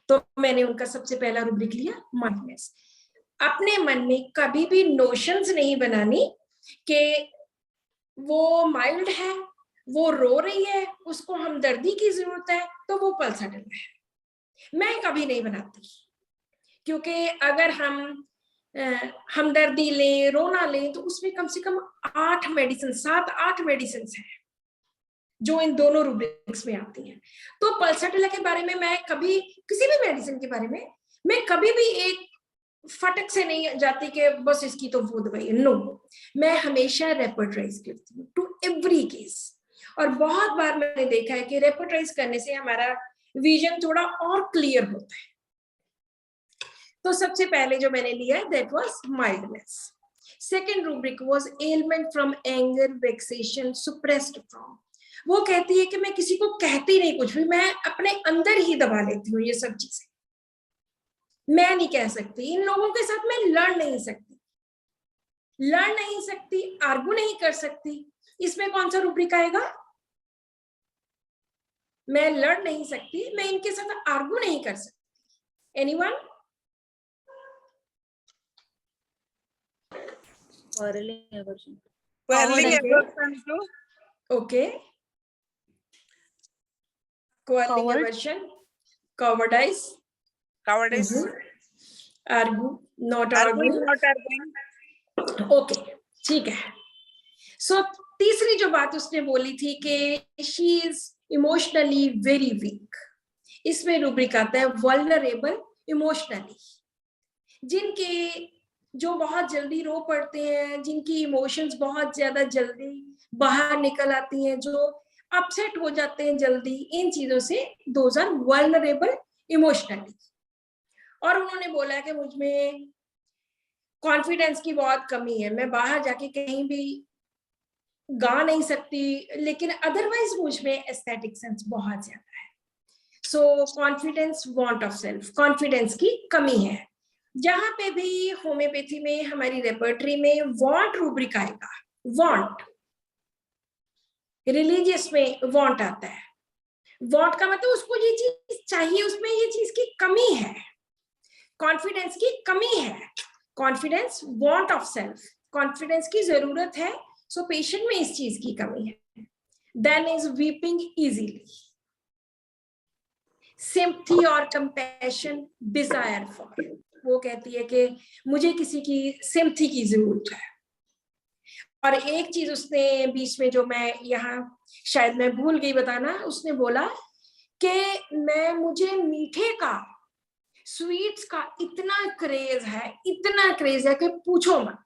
तो मैंने उनका सबसे पहला रूब्रिक लिया माइल्डनेस। अपने मन में कभी भी नोशंस नहीं बनानी कि वो माइल्ड है, वो रो रही है, उसको हमदर्दी की जरूरत है तो वो पल्सर है, मैं कभी नहीं बनाती। क्योंकि अगर हम हमदर्दी लें, रोना लें, तो उसमें कम से कम 8 मेडिसिन, 7-8 मेडिसिन हैं जो इन दोनों रूब्रिक्स में आती हैं। तो पल्सर के बारे में मैं कभी, किसी भी मेडिसिन के बारे में मैं कभी भी एक फटक से नहीं जाती कि बस इसकी तो वो दवाई है, नो। मैं हमेशा रेपर्टराइज करती हूँ टू एवरी केस। और बहुत बार मैंने देखा है कि रेपर्टराइज करने से हमारा विजन थोड़ा और क्लियर होता है। तो सबसे पहले जो मैंने लिया that was mildness. Second rubric was element from anger, vexation, suppressed from. वो कहती है कि मैं किसी को कहती नहीं कुछ भी, मैं अपने अंदर ही दबा लेती हूँ ये सब चीजें, मैं नहीं कह सकती। इन लोगों के साथ मैं लड़ नहीं सकती, आर्गू नहीं कर सकती। इसमें कौन सा रूब्रिक आएगा? मैं लड़ नहीं सकती, मैं इनके साथ आर्गू नहीं कर सकती। Anyone? Quarreling aversion. Quarreling Okay. aversion to Okay. Quarreling Coward. aversion, cowardice, cowardice, argue, not arguing, argue. not arguing. Okay, ठीक है। सो तीसरी जो बात उसने बोली थी कि she is emotionally very weak, इसमें रूब्रिक आता है वल्नरेबल इमोशनली। जिनके जो बहुत जल्दी रो पड़ते हैं, जिनकी इमोशंस बहुत ज्यादा जल्दी बाहर निकल आती हैं, जो अपसेट हो जाते हैं जल्दी, इन चीजों से दोज आर वल्नरेबल इमोशनली। और उन्होंने बोला कि मुझ में कॉन्फिडेंस की बहुत कमी है, मैं बाहर जाके कहीं भी गा नहीं सकती, लेकिन अदरवाइज मुझ में एस्थेटिक सेंस बहुत ज्यादा है। सो confidence, want of self confidence की कमी है। जहां पे भी होम्योपैथी में हमारी रेपर्टरी में वांट रूब्रिक आएगा, वांट, रिलीजियस में वांट आता है। वांट का मतलब उसको ये चीज चाहिए, उसमें ये चीज की कमी है, कॉन्फिडेंस की कमी है। Confidence, want of self, confidence की जरूरत है, सो पेशेंट में इस चीज की कमी है। Then is weeping easily, sympathy और कंपैशन, डिजायर फॉर, वो कहती है कि मुझे किसी की सिंपैथी की जरूरत है। और एक चीज उसने बीच में जो मैं यहाँ शायद मैं भूल गई बताना, उसने बोला कि मुझे मीठे का, स्वीट्स का इतना क्रेज है कि पूछो मत।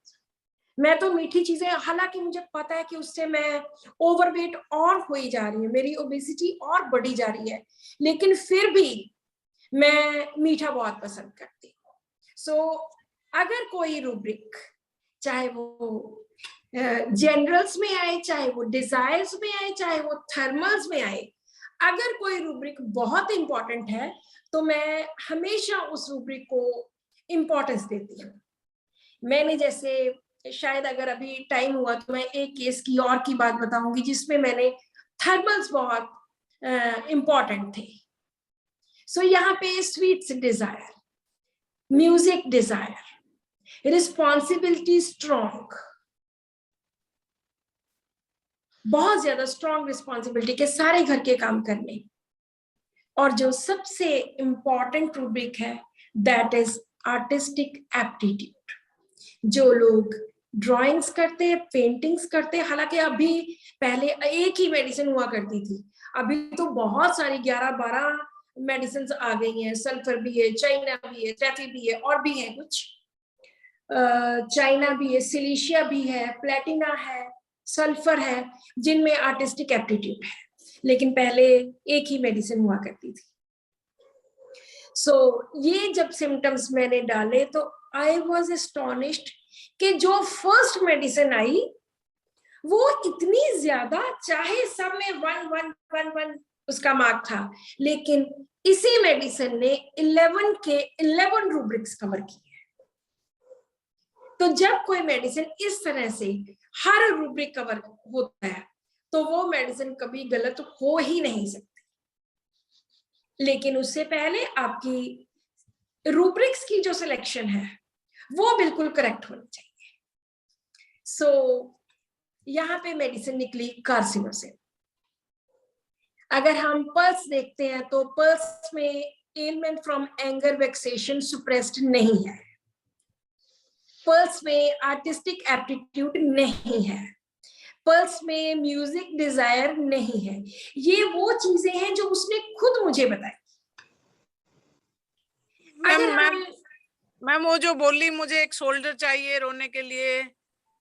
मैं तो मीठी चीजें, हालांकि मुझे पता है कि उससे मैं ओवरवेट और हो ही जा रही है, मेरी ओबेसिटी और बढ़ी जा रही है, लेकिन फिर भी मैं मीठा बहुत पसंद करती हूँ। सो अगर कोई रूब्रिक, चाहे वो जनरल्स में आए, चाहे वो डिजायर्स में आए, चाहे वो थर्मल्स में आए, अगर कोई रूब्रिक बहुत इंपॉर्टेंट है तो मैं हमेशा उस रूब्रिक को इंपॉर्टेंस देती हूँ। मैंने जैसे शायद अगर अभी टाइम हुआ तो मैं एक केस की और की बात बताऊंगी जिसमें मैंने थर्मल्स बहुत इंपॉर्टेंट थे। सो यहाँ पे sweets desire, music desire, responsibility strong, बहुत ज्यादा स्ट्रॉन्ग रिस्पॉन्सिबिलिटी के सारे घर के काम करने। और जो सबसे इंपॉर्टेंट रूब्रिक है दैट इज आर्टिस्टिक एप्टीट्यूड। जो लोग ड्राइंग्स करते हैं, पेंटिंग्स करते हैं, हालांकि अभी पहले एक ही मेडिसिन हुआ करती थी, अभी तो बहुत सारी 11-12 मेडिसिन आ गई हैं। सल्फर भी है, चाइना भी है, टैफी भी है, और भी है कुछ, चाइना भी है, सिलिशिया भी है, प्लेटिना है, सल्फर है, जिनमें आर्टिस्टिक एप्टीट्यूड है। लेकिन पहले एक ही मेडिसिन हुआ करती थी। सो ये जब सिम्टम्स मैंने डाले तो आई वॉज एस्टोनिश्ड कि जो फर्स्ट मेडिसिन आई वो इतनी ज्यादा, चाहे सब में 1-1-1-1 उसका मार्क था, लेकिन इसी मेडिसिन ने 11 रूब्रिक्स कवर किए। तो जब कोई मेडिसिन इस तरह से हर रूब्रिक कवर होता है तो वो मेडिसिन कभी गलत हो ही नहीं सकती। लेकिन उससे पहले आपकी रूब्रिक्स की जो सिलेक्शन है वो बिल्कुल करेक्ट होनी चाहिए। सो यहाँ पे मेडिसिन निकली कार्सिनोसिन। अगर हम पल्स देखते हैं तो पल्स में एलिमेंट फ्रॉम एंगर वेक्सेशन सुप्रेस्ड नहीं है, पल्स में आर्टिस्टिक एप्टीट्यूड नहीं है, पल्स में म्यूजिक डिजायर नहीं है। ये वो चीजें हैं जो उसने खुद मुझे बताई। मैम वो जो बोली मुझे एक शोल्डर चाहिए रोने के लिए,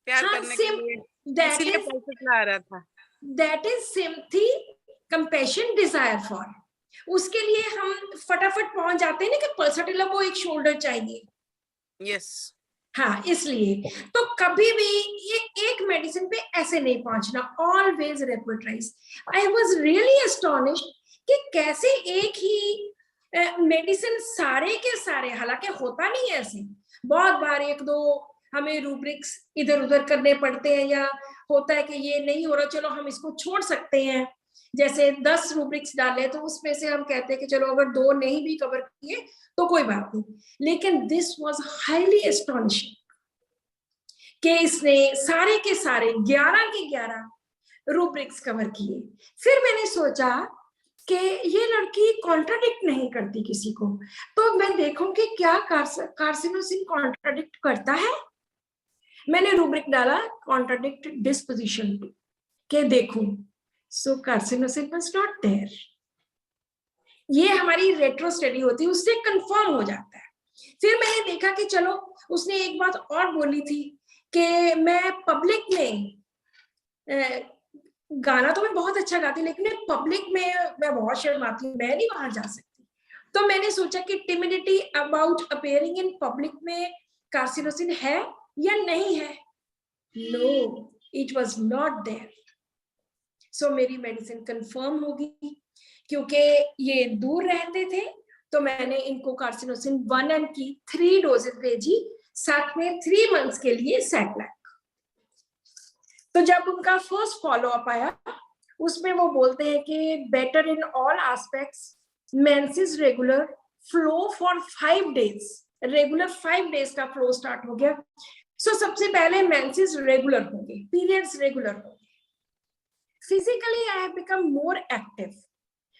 प्यार करने के लिए, इसीलिए पल्स आ रहा था। That is sympathy, compassion, desire for. उसके लिए हम फटाफट पहुंच जाते हैं ना कि पल्सटिला को एक शोल्डर चाहिए। यस हाँ, इसलिए तो कभी भी ये एक मेडिसिन पे ऐसे नहीं पहुंचना, always repertorise. I was really astonished कि कैसे एक ही मेडिसिन सारे के सारे, हालांकि होता नहीं है ऐसे, बहुत बार एक दो हमें रूब्रिक्स इधर उधर करने पड़ते हैं, या होता है कि ये नहीं हो रहा चलो हम इसको छोड़ सकते हैं। जैसे 10 रूब्रिक्स डाले तो उसमें से हम कहते हैं कि चलो अगर 2 नहीं भी कवर किए तो कोई बात नहीं, लेकिन दिस वाज हाईली एस्टोनिशिंग कि इसने सारे के सारे 11 के 11 रूब्रिक्स कवर किए। फिर मैंने सोचा कि ये लड़की कॉन्ट्राडिक्ट नहीं करती किसी को, तो मैं देखूं कि क्या कार्सिनोसिन कॉन्ट्राडिक्ट करता है। मैंने रूब्रिक डाला कॉन्ट्राडिक्ट डिस्पोजिशन के देखूं, सो कार्सिनोसिन वाज नॉट देयर। ये हमारी रेट्रो स्टडी होती है, उससे कंफर्म हो जाता है। फिर मैंने देखा कि चलो, उसने एक बात और बोली थी कि मैं पब्लिक में गाना तो मैं बहुत अच्छा गाती, लेकिन पब्लिक में मैं बहुत शर्माती हूँ, मैं नहीं वहां जा सकती। तो मैंने सोचा कि timidity about appearing in public में कार्सिनोसिन है या नहीं है। No, it was not there. So मेरी मेडिसिन कंफर्म होगी, क्योंकि ये दूर रहते थे तो मैंने इनको कार्सिनोसिन 1 की 3 डोजेस भेजी, साथ में 3 मंथ्स के लिए सैक्लैक। तो जब उनका फर्स्ट फॉलो अप आया, उसमें वो बोलते हैं कि better in all aspects, menses regular, flow for 5 days. Regular 5 days का फ्लो स्टार्ट हो गया। सो सबसे पहले मेंसेस रेगुलर होंगे, पीरियड्स रेगुलर होंगे। Physically, I have become more active.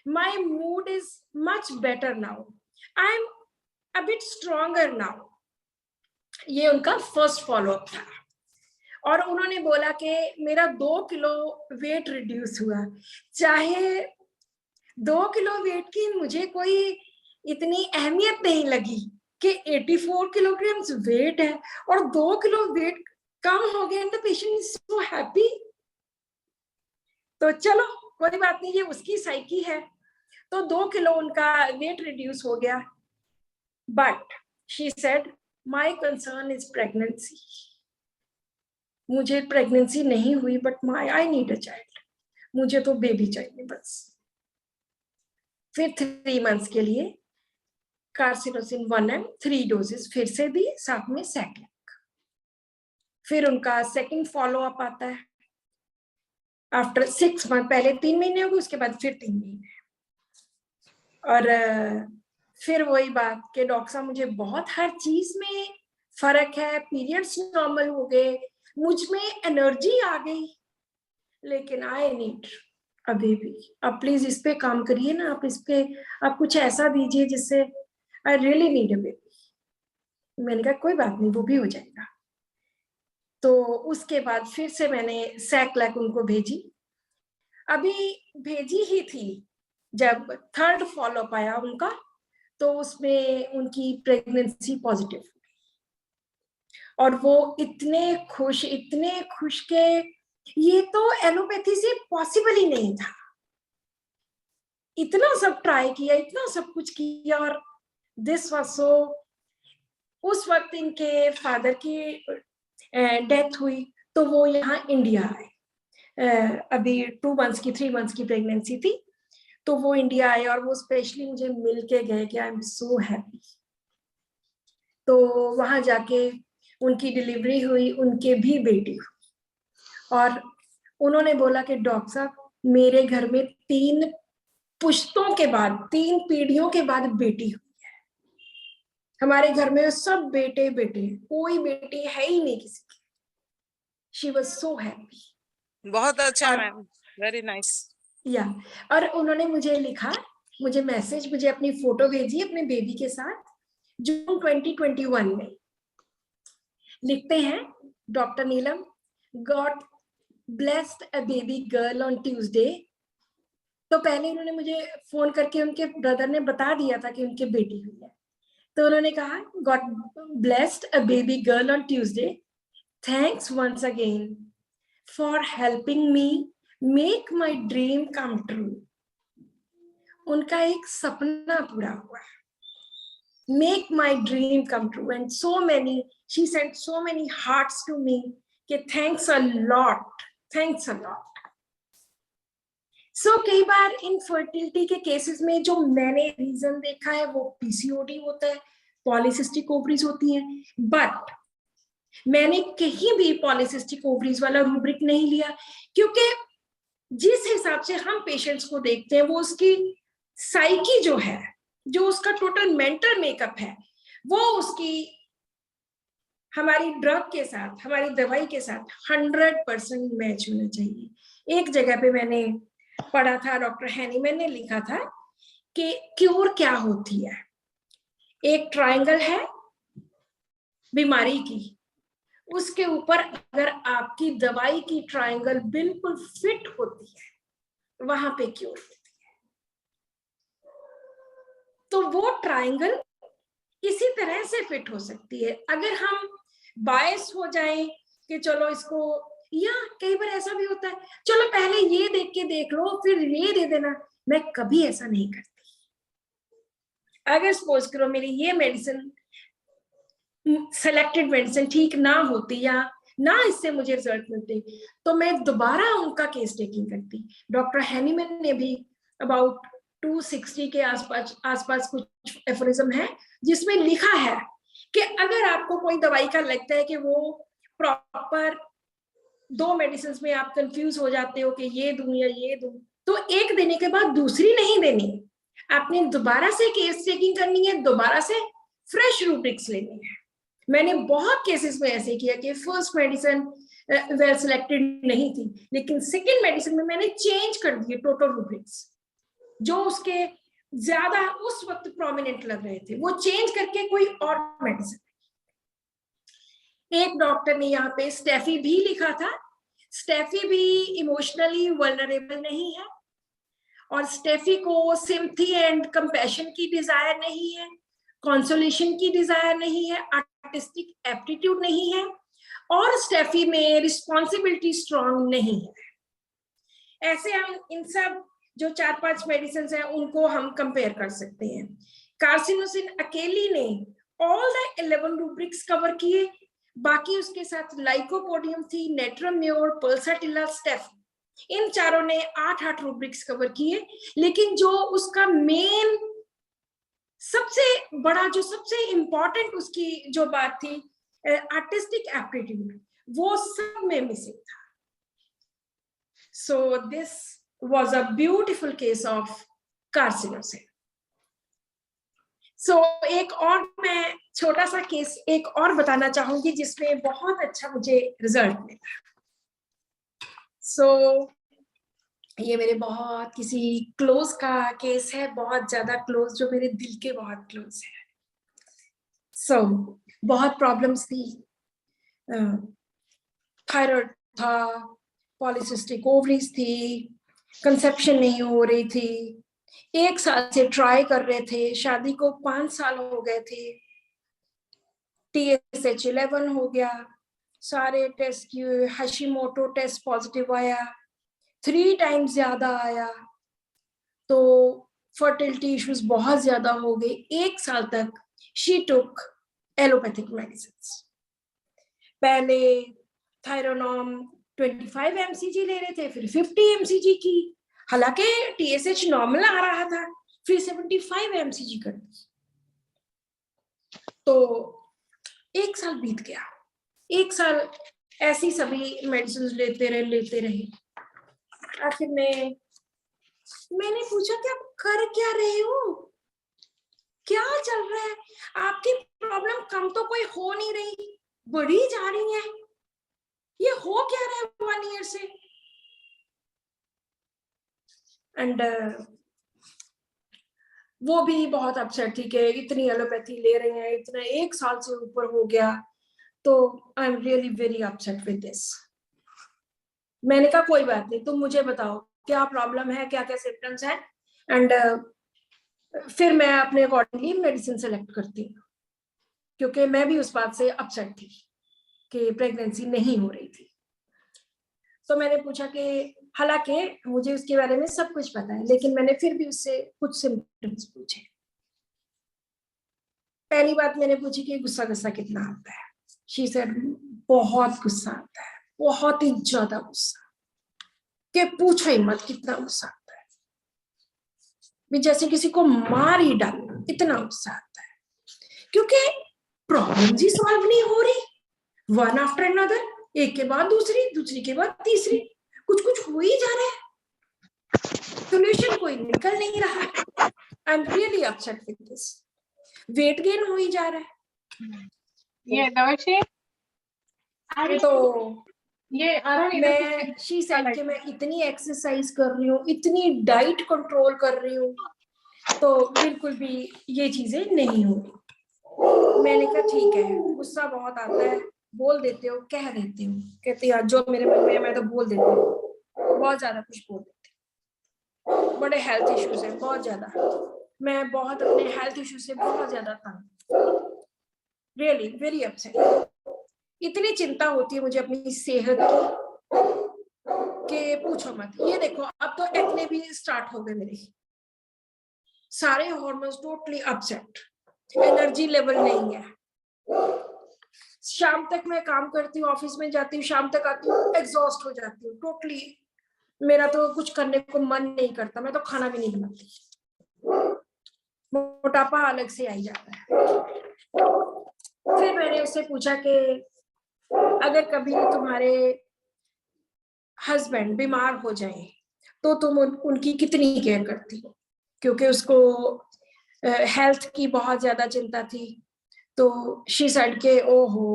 My mood is much better now. I'm a bit stronger now. ये उनका फर्स्ट फॉलोअप था। और उन्होंने बोला कि मेरा 2 किलो वेट रिड्यूस हुआ। चाहे 2 किलो वेट की मुझे कोई इतनी अहमियत नहीं लगी कि 84 किलोग्राम्स वेट है और 2 किलो वेट कम हो गया, and the patient is so happy. तो चलो कोई बात नहीं, ये उसकी साइकी है। तो 2 किलो उनका वेट रिड्यूस हो गया। But she said my concern is pregnancy. मुझे प्रेगनेंसी नहीं हुई, but I need a child, मुझे तो बेबी चाहिए बस। फिर 3 मंथ्स के लिए कार्सिनोसिन 1 3 डोजेस फिर से दी, साथ में सैक्लैक। फिर उनका सेकंड फॉलो अप आता है आफ्टर 6 मंथ। पहले 3 महीने हो गए, उसके बाद फिर 3 महीने। और फिर वही बात कि डॉक्टर साहब मुझे बहुत हर चीज में फर्क है, पीरियड्स नॉर्मल हो गए, मुझ में एनर्जी आ गई, लेकिन आई नीड अ बेबी। अब प्लीज इस पे काम करिए ना, आप इस पे आप कुछ ऐसा दीजिए जिससे I really need a baby. मैंने कहा कोई बात नहीं, वो भी हो जाएगा। तो उसके बाद फिर से मैंने सैक्लैक उनको भेजी। अभी भेजी ही थी जब थर्ड फॉलोअप आया उनका, तो उसमें उनकी प्रेगनेंसी पॉजिटिव। और वो इतने खुश के ये तो एलोपैथी से पॉसिबल ही नहीं था। इतना सब ट्राई किया, इतना सब कुछ किया, और दिस वाज सो। उस वक्त इनके फादर की डेथ हुई तो वो यहाँ इंडिया आए। अभी 2 मंथ्स की 3 मंथ्स की प्रेगनेंसी थी, तो वो इंडिया आए और वो स्पेशली मुझे मिल के गए कि आई एम सो हैप्पी। तो वहां जाके उनकी डिलीवरी हुई, उनके भी बेटी हुई। और उन्होंने बोला कि डॉक्टर साहब मेरे घर में 3 पुश्तों के बाद, 3 पीढ़ियों के बाद बेटी हुई है। हमारे घर में सब बेटे बेटे, कोई बेटी है ही नहीं किसी की। She was so happy. बहुत अच्छा मैम, वेरी नाइस। या और उन्होंने मुझे लिखा, मुझे मैसेज, मुझे अपनी फोटो भेजी अपने बेबी के साथ, जून 2021 में। लिखते हैं, doctor Neelam, God blessed a baby girl on Tuesday. तो पहले उन्होंने मुझे फोन करके, उनके ब्रदर ने बता दिया था कि उनकी बेटी हुई है। तो उन्होंने कहा, God blessed a baby girl on Tuesday, thanks once again for helping me make my dream come true. उनका एक सपना पूरा हुआ। Make my dream come true. And so many, she sent so many hearts to me कि thanks a lot, thanks a lot. So कई बार infertility के केसेस में जो मैंने रीजन देखा है वो PCOD होता है, पॉलीसिस्टिक ओवरीज होती हैं, बट मैंने कहीं भी पॉलीसिस्टिक ओवरीज वाला रूब्रिक नहीं लिया, क्योंकि जिस हिसाब से हम पेशेंट्स को देखते हैं वो उसकी साइकी जो है, जो उसका टोटल मेंटल मेकअप है, वो उसकी हमारी ड्रग के साथ, हमारी दवाई के साथ 100% मैच होना चाहिए। एक जगह पे मैंने पढ़ा था, डॉक्टर हैनीमैन ने लिखा था कि क्योर क्या होती है। एक ट्रायंगल है बीमारी की, उसके ऊपर अगर आपकी दवाई की ट्रायंगल बिल्कुल फिट होती है, वहां पे क्योर होती है। तो वो ट्रायंगल इसी तरह से फिट हो सकती है। अगर हम बायस हो जाएं कि चलो इसको, या कई बार ऐसा भी होता है, चलो पहले ये देख के देख लो फिर ये दे देना, मैं कभी ऐसा नहीं करती। अगर सपोज करो मेरी ये मेडिसिन, सेलेक्टेड मेडिसिन ठीक ना होती या ना इससे मुझे रिजल्ट मिलते, तो मैं दोबारा उनका केस टेकिंग करती। डॉक्टर हैनीमैन ने भी अबाउट 260 के आसपास कुछ एफोरिज्म है जिसमें लिखा है कि अगर आपको कोई दवाई का लगता है कि वो प्रॉपर 2 मेडिसिन में आप कंफ्यूज हो जाते हो कि ये दूं या ये दूं, तो एक देने के बाद दूसरी नहीं देनी, आपने दोबारा से केस टेकिंग करनी है, दोबारा से फ्रेश रूब्रिक्स लेनी है। मैंने बहुत केसेस में ऐसे किया कि फर्स्ट मेडिसिन वेल सिलेक्टेड नहीं थी, लेकिन सेकेंड मेडिसिन में मैंने चेंज कर दिए टोटल रूब्रिक्स, जो उसके ज्यादा उस वक्त प्रोमिनेंट लग रहे थे, वो चेंज करके कोई और मेडिसिन। एक डॉक्टर ने यहाँ पे स्टेफी भी लिखा था। स्टेफी भी इमोशनली वल्नरेबल नहीं है, और स्टेफी को सिंपैथी एंड कंपैशन की डिजायर नहीं है, कंसोलेशन की डिजायर नहीं है, आर्टिस्टिक एप्टीट्यूड नहीं है, और स्टेफी में रिस्पॉन्सिबिलिटी स्ट्रॉन्ग नहीं है। ऐसे हम इन सब जो 4-5 मेडिसिन हैं उनको हम कंपेयर कर सकते हैं। कार्सिनोसिन अकेली ने ऑल द 11 रूब्रिक्स कवर किए, बाकी उसके साथ लाइकोपोडियम थी, नेट्रम्योर, पल्साटिला, स्टेफी, इन चारों ने 8-8 रूब्रिक्स कवर किए। लेकिन जो उसका मेन सबसे बड़ा, जो सबसे इंपॉर्टेंट उसकी जो बात थी, आर्टिस्टिक एप्टीट्यूड, वो सब में मिसिंग था। So this was a beautiful case of carcinosin. So एक और मैं छोटा सा केस एक और बताना चाहूंगी जिसमें बहुत अच्छा मुझे रिजल्ट मिला। So ये मेरे बहुत किसी क्लोज का केस है, बहुत ज्यादा क्लोज, जो मेरे दिल के बहुत क्लोज है। So बहुत प्रॉब्लम्स थी, थायराइड था, पॉलीसिस्टिक ओवरीज थी, कंसेप्शन नहीं हो रही थी, 1 साल से ट्राई कर रहे थे, शादी को 5 साल हो गए थे, TSH 11 हो गया, सारे टेस्ट किए, हाशिमोटो टेस्ट पॉजिटिव आया, 3 टाइम्स ज्यादा आया, तो फर्टिलिटी इश्यूज बहुत ज्यादा हो गए। 1 साल तक शी टुक एलोपैथिक मेडिसिन। पहले थायरोनॉम 25 mcg ले रहे थे, फिर 50 mcg की, हालांकि TSH नॉर्मल आ रहा था, फिर 75 mcg कर दी। तो 1 साल बीत गया, 1 साल ऐसी सभी मेडिसिन लेते रहे। आखिर में मैंने पूछा कि आप कर क्या रहे हो, क्या चल रहा है, आपकी प्रॉब्लम कम तो कोई हो नहीं रही, बढ़ी जा रही है, ये हो क्या रहा है 1 ईयर से। एंड वो भी बहुत अपसेट थी कि इतनी एलोपैथी ले रहे हैं, इतना 1 साल से ऊपर हो गया, तो I am really very upset with this. मैंने कहा कोई बात नहीं, तुम मुझे बताओ क्या प्रॉब्लम है, क्या क्या सिम्टम्स है, एंड फिर मैं अपने अकॉर्डिंगली मेडिसिन सेलेक्ट करती हूँ, क्योंकि मैं भी उस बात से अपसेट थी कि प्रेगनेंसी नहीं हो रही थी। तो मैंने पूछा कि हालांकि मुझे उसके बारे में सब कुछ पता है, लेकिन मैंने फिर भी उससे कुछ सिम्टम्स पूछे। पहली बात मैंने पूछी कि गुस्सा गुस्सा कितना आता है। शी सेड बहुत गुस्सा आता है, बहुत ही ज्यादा गुस्सा, कि पूछो ही मत कितना गुस्सा आता है, भी जैसे किसी को मार ही डालना, इतना गुस्सा आता है, क्योंकि प्रॉब्लम ही सॉल्व नहीं हो रही, वन आफ्टर अनदर, एक के बाद दूसरी, दूसरी के बाद तीसरी, कुछ कुछ हो ही जा रहा है, सोल्यूशन कोई निकल नहीं रहा है। I am really upset with this. Weight gain हो ही जा रहा है। ये दवाई तो मैं शी सेड कि मैं इतनी एक्सरसाइज कर रही हूँ, इतनी डाइट कंट्रोल कर रही हूँ, तो बिल्कुल भी ये चीजें नहीं हो रही। मैंने कहा ठीक है, गुस्सा बहुत आता है, बोल देते हो, कह देते हो, कहते यार जो मेरे मन में है मैं तो बोल देती हूँ, बहुत ज्यादा कुछ बोल देती हूँ, बड़े हेल्थ इश्यूज है बहुत ज्यादा, मैं बहुत अपने हेल्थ इश्यू से बहुत ज्यादा तंग, रियली वेरी अपसेट। इतनी चिंता होती है मुझे अपनी सेहत की कि पूछो मत। ये देखो अब तो एक्ने भी स्टार्ट हो गए मेरे, सारे hormones totally upset, energy level नहीं है, शाम तक मैं काम करती हूँ, ऑफिस में जाती हूँ, शाम तक आती हूँ, एग्जॉस्ट हो जाती हूँ टोटली, मेरा तो कुछ करने को मन नहीं करता, मैं तो खाना भी नहीं बनाती, मोटापा अलग से आई जाता है। फिर मैंने उससे पूछा कि अगर कभी तुम्हारे हस्बैंड बीमार हो जाए तो तुम उनकी कितनी केयर करती हो, क्योंकि उसको हेल्थ की बहुत ज्यादा चिंता थी। तो शी सेड के ओहो,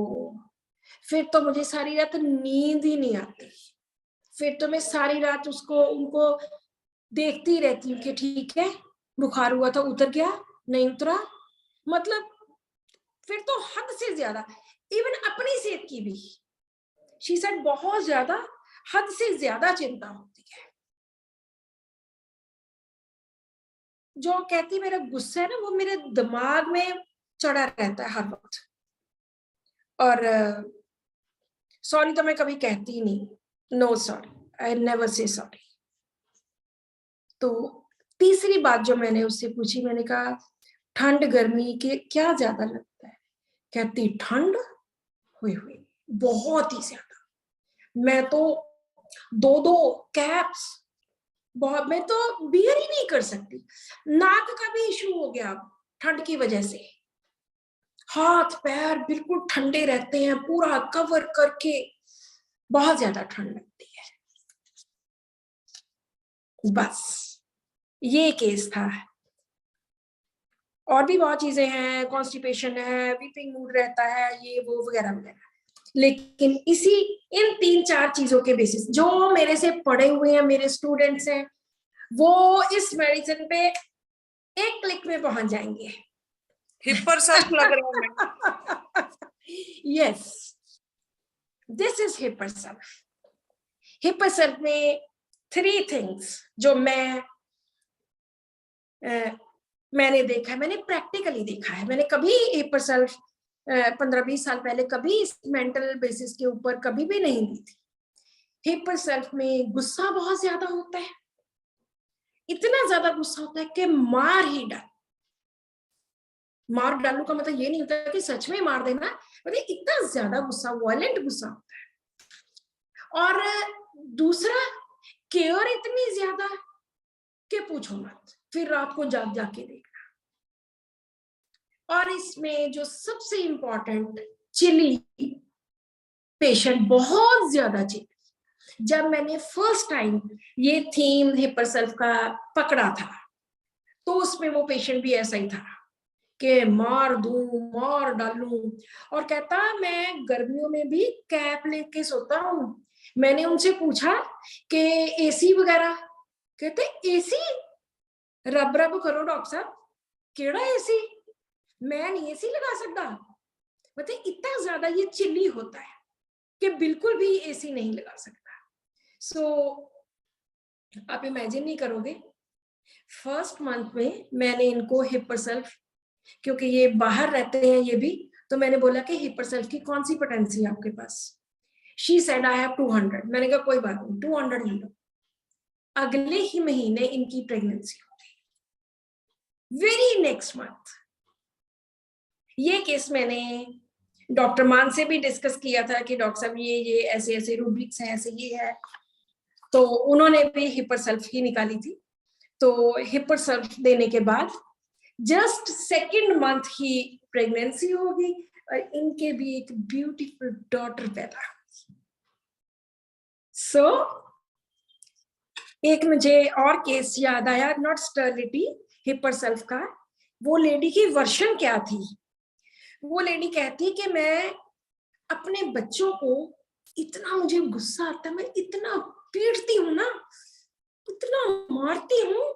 फिर तो मुझे सारी रात नींद ही नहीं आती, फिर तो मैं सारी रात उनको देखती रहती हूँ कि ठीक है, बुखार हुआ था, उतर गया, नहीं उतरा, मतलब फिर तो हद से ज्यादा, इवन अपनी सेहत की भी शी सेड बहुत ज्यादा, हद से ज्यादा चिंता होती है। जो कहती मेरा गुस्सा है ना, वो मेरे दिमाग में चढ़ा रहता है हर वक्त, और सॉरी तो मैं कभी कहती ही नहीं, no sorry, I never say sorry. तो तीसरी बात जो मैंने उससे पूछी, मैंने कहा ठंड गर्मी के क्या ज्यादा लगता है, कहती ठंड हुई बहुत ही ज्यादा, मैं तो 2 कैप्स, बहुत, मैं तो बियर ही नहीं कर सकती, नाक का भी इशू हो गया ठंड की वजह से, हाथ पैर बिल्कुल ठंडे रहते हैं, पूरा कवर करके, बहुत ज्यादा ठंड लगती है। बस ये केस था, और भी बहुत चीजें हैं, कॉन्स्टिपेशन है, वीपिंग मूड रहता है, ये वो वगैरह वगैरह, लेकिन इन 3-4 चीजों के बेसिस, जो मेरे से पढ़े हुए हैं, मेरे स्टूडेंट्स हैं, वो इस मेडिसिन पे एक क्लिक में पहुंच जाएंगे। हिप्परसल्फ लग रहा है। Yes, this is hepar sulph. Hepar sulph में 3 थिंग्स जो मैंने देखा है, मैंने प्रैक्टिकली देखा है, मैंने कभी हिप्परसल्फ 15-20 साल पहले कभी इस मेंटल बेसिस के ऊपर कभी भी नहीं दी थी। हिप्परसल्फ में गुस्सा बहुत ज्यादा होता है, इतना ज्यादा गुस्सा होता है कि मार ही डाल, मार डालू का मतलब ये नहीं होता कि सच में मार देना, मतलब इतना ज्यादा गुस्सा, वायलेंट गुस्सा होता है। और दूसरा, केयर इतनी ज्यादा कि पूछो मत, फिर रात को जाग जाग के देखना। और इसमें जो सबसे इंपॉर्टेंट, चिली, पेशेंट बहुत ज्यादा चिली, जब मैंने फर्स्ट टाइम ये थीम हिपरसेल्फ का पकड़ा था, तो उसमें वो पेशेंट भी ऐसा ही था कि मार दूं, मार डालूं, और कहता मैं गर्मियों में भी कैप लेके सोता हूं। मैंने उनसे पूछा कि एसी वगैरह, कहते एसी, रब रब करो डॉक्टर साहब, केड़ा एसी, मैं नहीं एसी लगा सकता। मतलब इतना ज्यादा ये चिल्ली होता है कि बिल्कुल भी एसी नहीं लगा सकता। सो आप इमेजिन नहीं करोगे, फर्स्ट मंथ में मैंने इनको हिपरसेल्फ, क्योंकि ये बाहर रहते हैं ये भी, तो मैंने बोला कि हिपरसेल्फ की कौन सी पोटेंसी है आपके पास। She said I have 200। मैंने कहा कोई बात नहीं, 200 ले लो। अगले ही महीने इनकी प्रेगनेंसी हो गई, वेरी नेक्स्ट मंथ। ये केस मैंने डॉक्टर मान से भी डिस्कस किया था कि डॉक्टर साहब ये ऐसे ऐसे रूब्रिक्स हैं, ऐसे ये है, तो उन्होंने भी हिपरसेल्फ ही निकाली थी। तो हिपरसेल्फ देने के बाद जस्ट सेकंड मंथ ही प्रेगनेंसी होगी और इनके भी एक ब्यूटीफुल डॉटर पैदा होगी। सो एक मुझे और केस याद आया, नॉट स्टर्लिटी, हिपरसेल्फ का। वो लेडी की वर्षन क्या थी, वो लेडी कहती कि मैं अपने बच्चों को इतना, मुझे गुस्सा आता है, मैं इतना पीटती हूँ ना, इतना मारती हूँ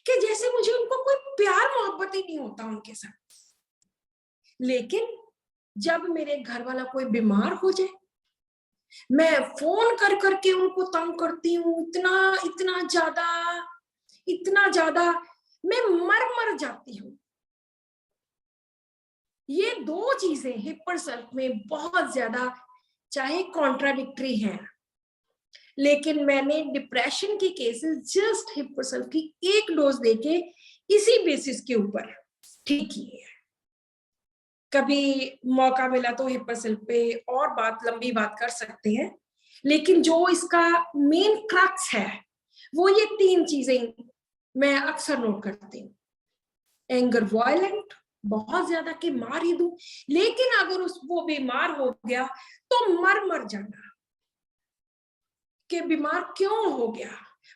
कि जैसे मुझे उनको कोई प्यार मोहब्बत ही नहीं होता उनके साथ। लेकिन जब मेरे घर वाला कोई बीमार हो जाए, मैं फोन कर करके उनको तंग करती हूँ, इतना ज्यादा मैं मर जाती हूँ। ये दो चीजें हिपरसेल्फ में बहुत ज्यादा चाहे कॉन्ट्राडिक्टरी हैं, लेकिन मैंने डिप्रेशन के केसेस जस्ट हिपरसेल्फ की एक डोज देके इसी बेसिस के ऊपर ठीक किए हैं। कभी मौका मिला तो हिपरसेल्फ पे और लंबी बात कर सकते हैं, लेकिन जो इसका मेन क्रक्स है वो ये तीन चीजें मैं अक्सर नोट करती हूँ। एंगर वायलेंट, बहुत ज्यादा कि मार ही दूं, लेकिन अगर वो बीमार हो गया तो मर जाना कि बीमार क्यों हो गया,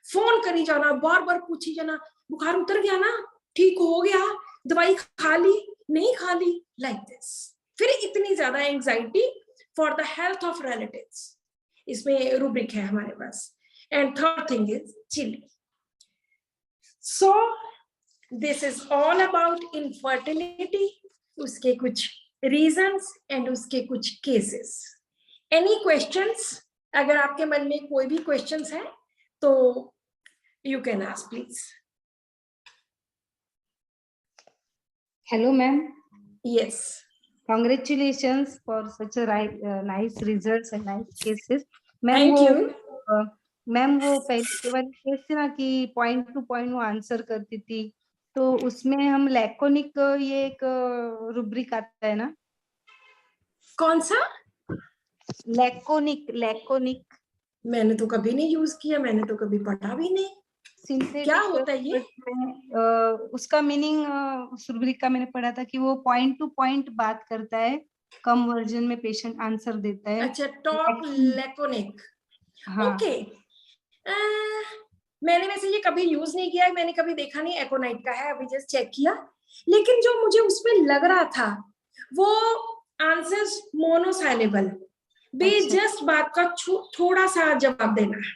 फोन करी जाना, बार बार पूछी जाना, बुखार उतर गया ना, ठीक हो गया, दवाई खा ली नहीं खा ली, लाइक दिस। फिर इतनी ज्यादा anxiety for the health of relatives, इसमें रूब्रिक है हमारे पास। And third thing is chilly. So this is all about infertility, उसके कुछ रीजंस एंड उसके कुछ केसेस। Any questions? अगर आपके मन में कोई भी क्वेश्चंस है तो you can ask please. Hello, ma'am. Yes. Congratulations for such a nice results and nice cases. Thank you. Ma'am वो पहले वाली केस थी ना कि पॉइंट टू पॉइंट वो आंसर करती थी, तो उसमें हम लैकोनिक, ये एक रुब्रिक आता है ना? कौन सा? लैकोनिक मैंने तो कभी नहीं यूज किया, मैंने तो कभी पढ़ा भी नहीं। क्या होता है ये? उसका मीनिंग उस रुब्रिक का मैंने पढ़ा था कि वो पॉइंट टू पॉइंट बात करता है, कम वर्जन में पेशेंट आंसर देता है। अच्छा, टॉक लैकोनिक। हाँ। ओके। मैंने वैसे ये कभी यूज नहीं किया, मैंने कभी देखा नहीं, एकोनाइट का है, अभी जस्ट चेक किया। लेकिन जो मुझे उसमें लग रहा था वो आंसर्स मोनोसाइलेबल, जस्ट बात का थोड़ा सा जवाब देना है।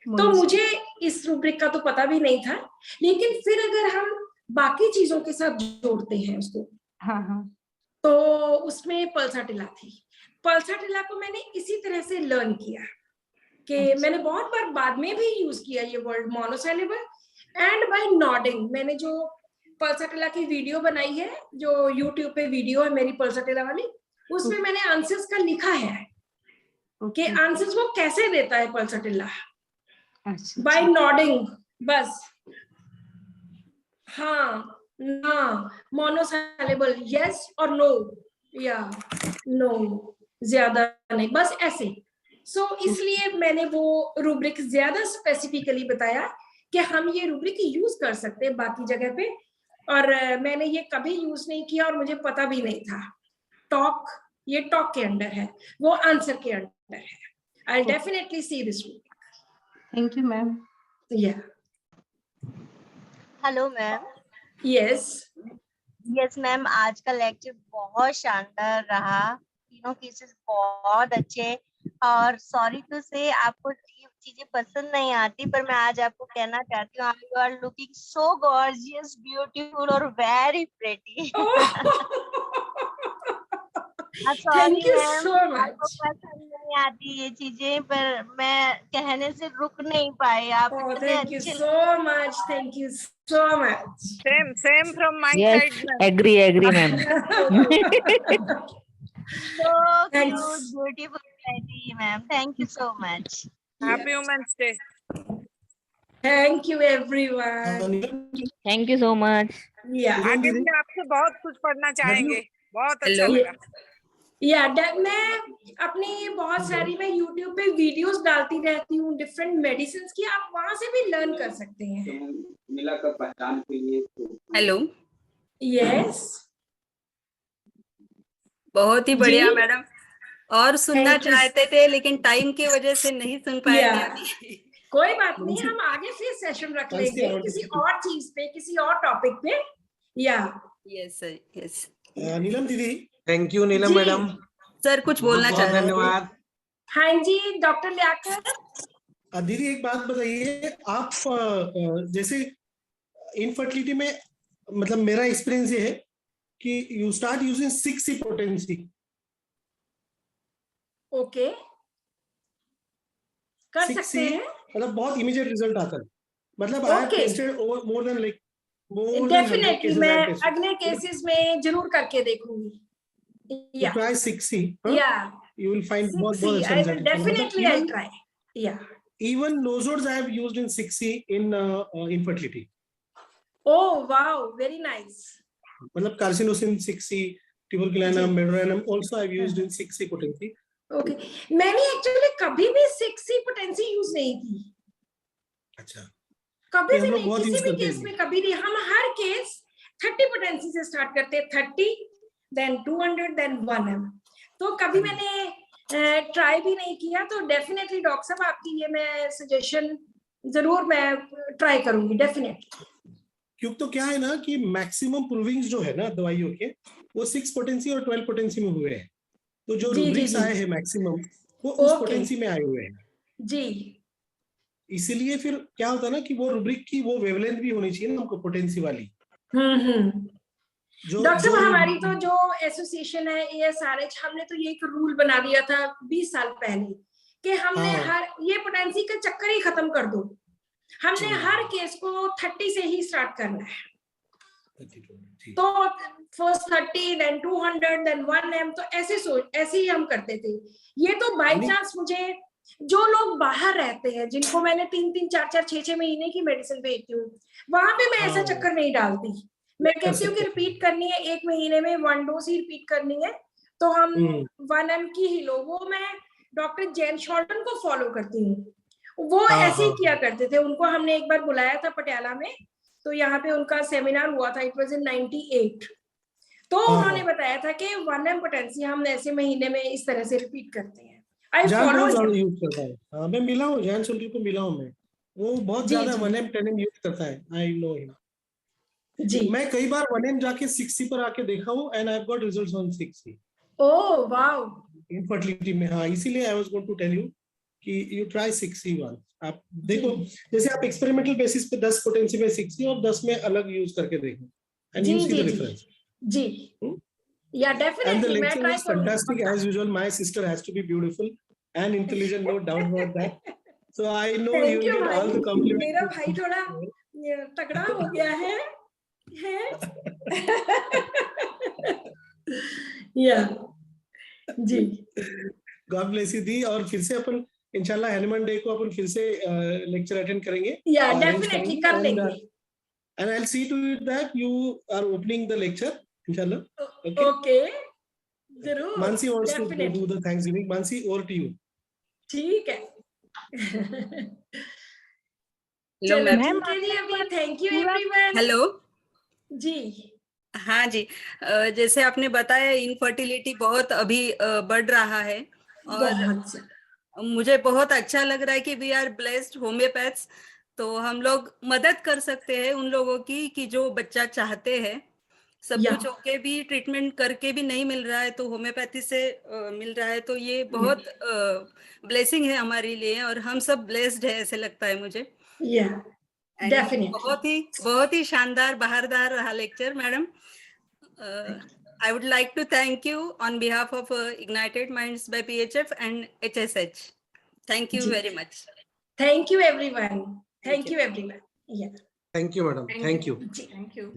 तो मुझे इस रूब्रिक का तो पता भी नहीं था, लेकिन फिर अगर हम बाकी चीजों के साथ जोड़ते हैं उसको, हाँ, तो उसमें पल्साटिला थी। पल्साटिला को मैंने इसी तरह से लर्न किया कि मैंने बहुत बार बाद में भी यूज किया ये वर्ड मोनोसाइलेबल। एंड बाय नॉडिंग, मैंने जो पल्साटिला की वीडियो बनाई है, जो यूट्यूब पे वीडियो है मेरी पल्साटिला वाली, उसमें मैंने आंसर्स का लिखा है कि आंसर्स वो कैसे देता है पल्साटिला। बाय नॉडिंग, बस हाँ ना, मोनोसाइलेबल, यस और नो, या नो, ज्यादा नहीं, बस ऐसे। सो इसलिए मैंने वो रूब्रिक ज्यादा स्पेसिफिकली बताया कि हम ये रूब्रिक यूज कर सकते हैं बाकी जगह पे, और मैंने ये कभी यूज नहीं किया और मुझे पता भी नहीं था। टॉक, ये टॉक के अंडर है, वो आंसर के अंडर है। I'll definitely see this week. Thank you, ma'am. Yeah. Hello ma'am. Yes. Yes ma'am, आज का लेक्चर बहुत शानदार रहा। तीनों केसेस बहुत अच्छे, और सॉरी टू से आपको चीजें पसंद नहीं आती, पर मैं आज आपको कहना चाहती हूँ, you are looking so gorgeous, beautiful और very pretty. Thank you so much. आपको पसंद नहीं आती ये चीजें, पर मैं कहने से रुक नहीं पाई। आप Oh, इतने thank you अच्छे so much. Thank you so much. Same from my Yes, side. agree, ma'am. so Thanks. cute, beautiful lady, ma'am. Thank you so much. Happy Women's Day. Thank you, everyone. Thank you so much. Yeah. आगे भी आपसे बहुत कुछ पढ़ना चाहेंगे। बहुत अच्छा लगा। मैं अपनी बहुत सारी मैं YouTube पे वीडियोस डालती रहती हूँ डिफरेंट मेडिसिन की, आप वहां से भी लर्न कर सकते हैं। मिलाकर पहचान के लिए। हेलो, यस, बहुत ही बढ़िया जी। मैडम, और सुनना Thank you. चाहते थे लेकिन टाइम की वजह से नहीं सुन पाए थे अभी। कोई बात नहीं, हम आगे फिर सेशन रख लेंगे किसी और चीज पे, किसी और टॉपिक पे। Yes sir, yes. नीलम दीदी, thank you Neelam ji. Madam, sir कुछ बोलना बहुत चाह रहे थे। धन्यवाद। हाँ जी, डॉक्टर लियाकत। दीदी एक बात बताइए, आप जैसे इनफर्टिलिटी में, मतलब मेरा एक्सपीरियंस ये है कि you start using 6C potency. Okay, कर सकते हैं, मतलब बहुत इमीडिएट रिजल्ट आता है। मतलब I have tested over more than like definitely मैं अगले केसेस में जरूर करके देखूंगी। Try 6C. You will find 6C. बहुत अच्छा I will result। definitely I'll try. Even nosodes I have used in 6C in infertility. Oh wow, very nice. मतलब carcinosin 6C, tuberculinum, medoranum also I have used in 6C potency. Okay, मैंने एक्चुअली कभी भी 6C पोटेंसी यूज नहीं की। अच्छा, कभी भी नहीं, किसी भी केस में कभी नहीं। हम हर केस 30 पोटेंसी से स्टार्ट करते हैं, 30 then 200 then 1M। तो कभी मैंने ट्राई भी नहीं किया। तो डेफिनेटली डॉक्टर साहब आपकी ये मैं सजेशन जरूर मैं ट्राई करूंगी डेफिनेटली। क्योंकि तो क्या है ना कि मैक्सिमम प्रूविंग्स जो है ना दवाइयों के, वो 6 पोटेंसी और 12 पोटेंसी में हुए हैं। तो जो रूब्रिक्स आए हैं मैक्सिमम, वो उस पोटेंसी में आए हुए हैं जी। इसीलिए फिर क्या होता है ना कि वो रूब्रिक की वो वेवलेंथ भी होनी चाहिए ना हमको, पोटेंसी वाली। डॉक्टर हमारी तो जो एसोसिएशन है ASRH, हमने तो ये एक रूल बना दिया था 20 साल पहले कि हमने हर ये पोटेंसी का चक्कर ही खत्म कर दो। हमने हर केस को 30 से ही स्टार्ट करना है। तो फर्स्ट 30 देन 200 देन 1M, तो ऐसे ही हम करते थे। ये तो बाय चांस मुझे, जो लोग बाहर रहते हैं जिनको मैंने 3-3, 4-4, 6-6 महीने की मेडिसिन भेजती हूँ, वहां पे मैं ऐसा चक्कर नहीं डालती। मैं कहती हूँ कि रिपीट करनी है 1 महीने में 1 डोज ही रिपीट करनी है, तो हम 1M की ही लो। वो मैं डॉक्टर जैन शॉल्टन को फॉलो करती हूँ। वो ऐसे ही किया करते थे। उनको हमने एक बार बुलाया था पटियाला में, तो यहाँ पे उनका सेमिनार हुआ था, इट वाज इन 98। तो उन्होंने बताया था कि 1M पोटेंसी हम ऐसे महीने में इस तरह से रिपीट करते हैं। आई फॉलो यूज करता है। मैं मिला हूँ जैन शॉल्टन को, मिला हूँ मैं, वो बहुत ज्यादा 1M 10M यूज करता है। आई नो हिम जी। मैं कई बार 1M जाके 6C पर आके देखा हूँ and I have got results on 6C। Oh wow, infertility में। हाँ, इसीलिए I was going to tell you कि यू ट्राई 6C वंस। आप देखो, जैसे आप एक्सपेरिमेंटल बेसिस पे 10 पोटेंसी में 6C और 10 में अलग यूज करके देखो and you see the difference जी। या डेफिनेटली and the मैं lecture try was fantastic as usual. My sister has to be beautiful and intelligent, no doubt about that. So I know you will get all the compliments. मेरा भाई थोड़ा तगड़ा हो गया है या जी। God bless you दी। और फिर से अपन इंशाल्लाह हैनुमान डे को अपन फिर से लेक्चर अटेंड करेंगे। या डेफिनेटली कर लेंगे। And I'll see to it that you are opening the lecture, inshallah. Okay. जरूर। Mansi wants to do the Thanksgiving. Mansi, over to you. ठीक है। Hello ma'am. Thank you everyone. Hello जी। हाँ जी, जैसे आपने बताया इनफर्टिलिटी बहुत अभी बढ़ रहा है, मुझे बहुत अच्छा लग रहा है कि वी आर ब्लेस्ड होम्योपैथ्स। तो हम लोग मदद कर सकते हैं उन लोगों की कि जो बच्चा चाहते हैं, सब कुछ होके भी ट्रीटमेंट करके भी नहीं मिल रहा है तो होम्योपैथी से मिल रहा है, तो ये बहुत ब्लेसिंग है हमारे लिए और हम सब ब्लेस्ड है ऐसे लगता है मुझे। डेफिनेटली बहुत ही शानदार बहारदार रहा lecture madam. I would like to thank you on behalf of Ignited Minds by PHF and HSH. Thank you very much. Thank you everyone. Thank you everyone. Yeah. Thank you, madam. Thank you. Thank you.